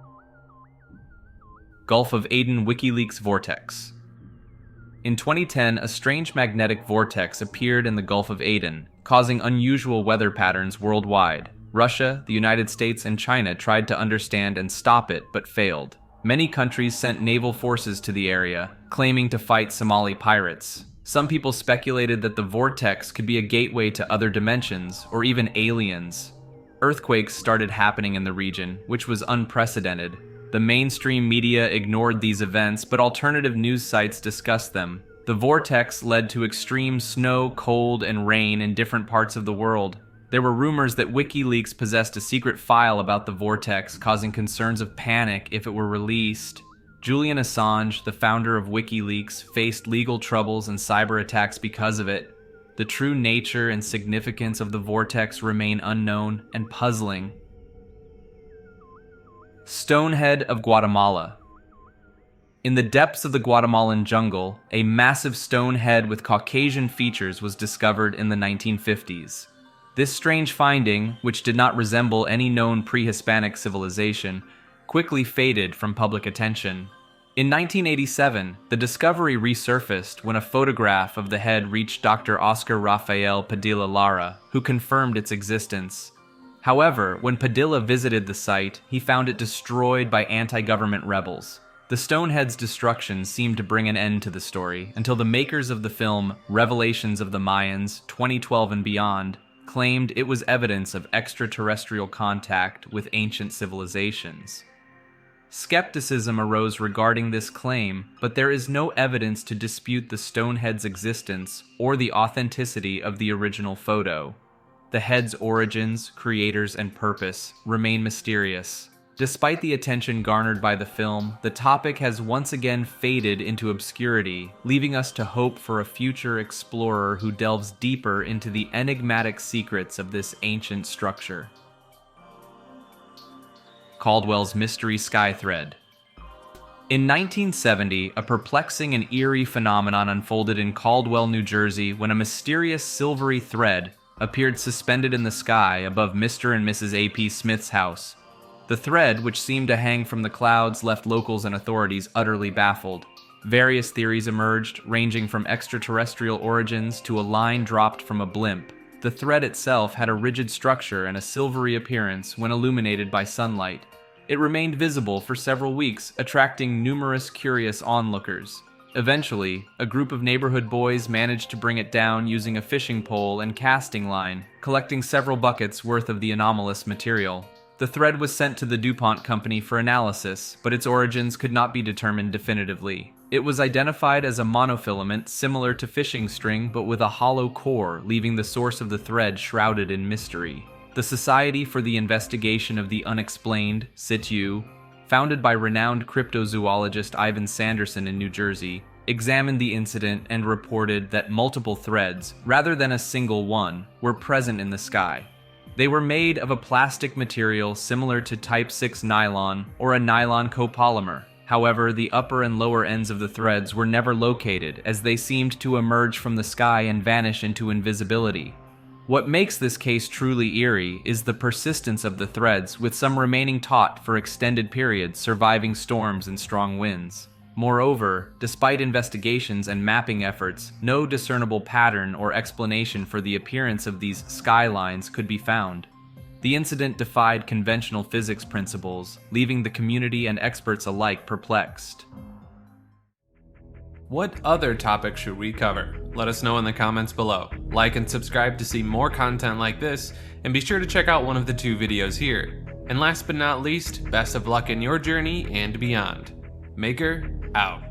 Gulf of Aden WikiLeaks vortex. In 2010, a strange magnetic vortex appeared in the Gulf of Aden, causing unusual weather patterns worldwide. Russia, the United States, and China tried to understand and stop it, but failed. Many countries sent naval forces to the area, claiming to fight Somali pirates. Some people speculated that the vortex could be a gateway to other dimensions, or even aliens. Earthquakes started happening in the region, which was unprecedented. The mainstream media ignored these events, but alternative news sites discussed them. The vortex led to extreme snow, cold, and rain in different parts of the world. There were rumors that WikiLeaks possessed a secret file about the vortex, causing concerns of panic if it were released. Julian Assange, the founder of WikiLeaks, faced legal troubles and cyber attacks because of it. The true nature and significance of the vortex remain unknown and puzzling. Stonehead of Guatemala. In the depths of the Guatemalan jungle, a massive stone head with Caucasian features was discovered in the 1950s. This strange finding, which did not resemble any known pre-Hispanic civilization, quickly faded from public attention. In 1987, the discovery resurfaced when a photograph of the head reached Dr. Oscar Rafael Padilla Lara, who confirmed its existence. However, when Padilla visited the site, he found it destroyed by anti-government rebels. The Stonehead's destruction seemed to bring an end to the story until the makers of the film Revelations of the Mayans, 2012 and beyond, claimed it was evidence of extraterrestrial contact with ancient civilizations. Skepticism arose regarding this claim, but there is no evidence to dispute the Stonehead's existence or the authenticity of the original photo. The head's origins, creators, and purpose remain mysterious. Despite the attention garnered by the film, the topic has once again faded into obscurity, leaving us to hope for a future explorer who delves deeper into the enigmatic secrets of this ancient structure. Caldwell's Mystery Sky Thread. In 1970, a perplexing and eerie phenomenon unfolded in Caldwell, New Jersey, when a mysterious silvery thread appeared suspended in the sky above Mr. and Mrs. A.P. Smith's house. The thread, which seemed to hang from the clouds, left locals and authorities utterly baffled. Various theories emerged, ranging from extraterrestrial origins to a line dropped from a blimp. The thread itself had a rigid structure and a silvery appearance when illuminated by sunlight. It remained visible for several weeks, attracting numerous curious onlookers. Eventually, a group of neighborhood boys managed to bring it down using a fishing pole and casting line, collecting several buckets worth of the anomalous material. The thread was sent to the DuPont company for analysis, but its origins could not be determined definitively. It was identified as a monofilament similar to fishing string but with a hollow core, leaving the source of the thread shrouded in mystery. The Society for the Investigation of the Unexplained, (SITU), founded by renowned cryptozoologist Ivan Sanderson in New Jersey, examined the incident and reported that multiple threads, rather than a single one, were present in the sky. They were made of a plastic material similar to Type 6 nylon or a nylon copolymer. However, the upper and lower ends of the threads were never located, as they seemed to emerge from the sky and vanish into invisibility. What makes this case truly eerie is the persistence of the threads, with some remaining taut for extended periods, surviving storms and strong winds. Moreover, despite investigations and mapping efforts, no discernible pattern or explanation for the appearance of these skylines could be found. The incident defied conventional physics principles, leaving the community and experts alike perplexed. What other topics should we cover? Let us know in the comments below. Like and subscribe to see more content like this, and be sure to check out one of the 2 videos here. And last but not least, best of luck in your journey and beyond. Maker, out.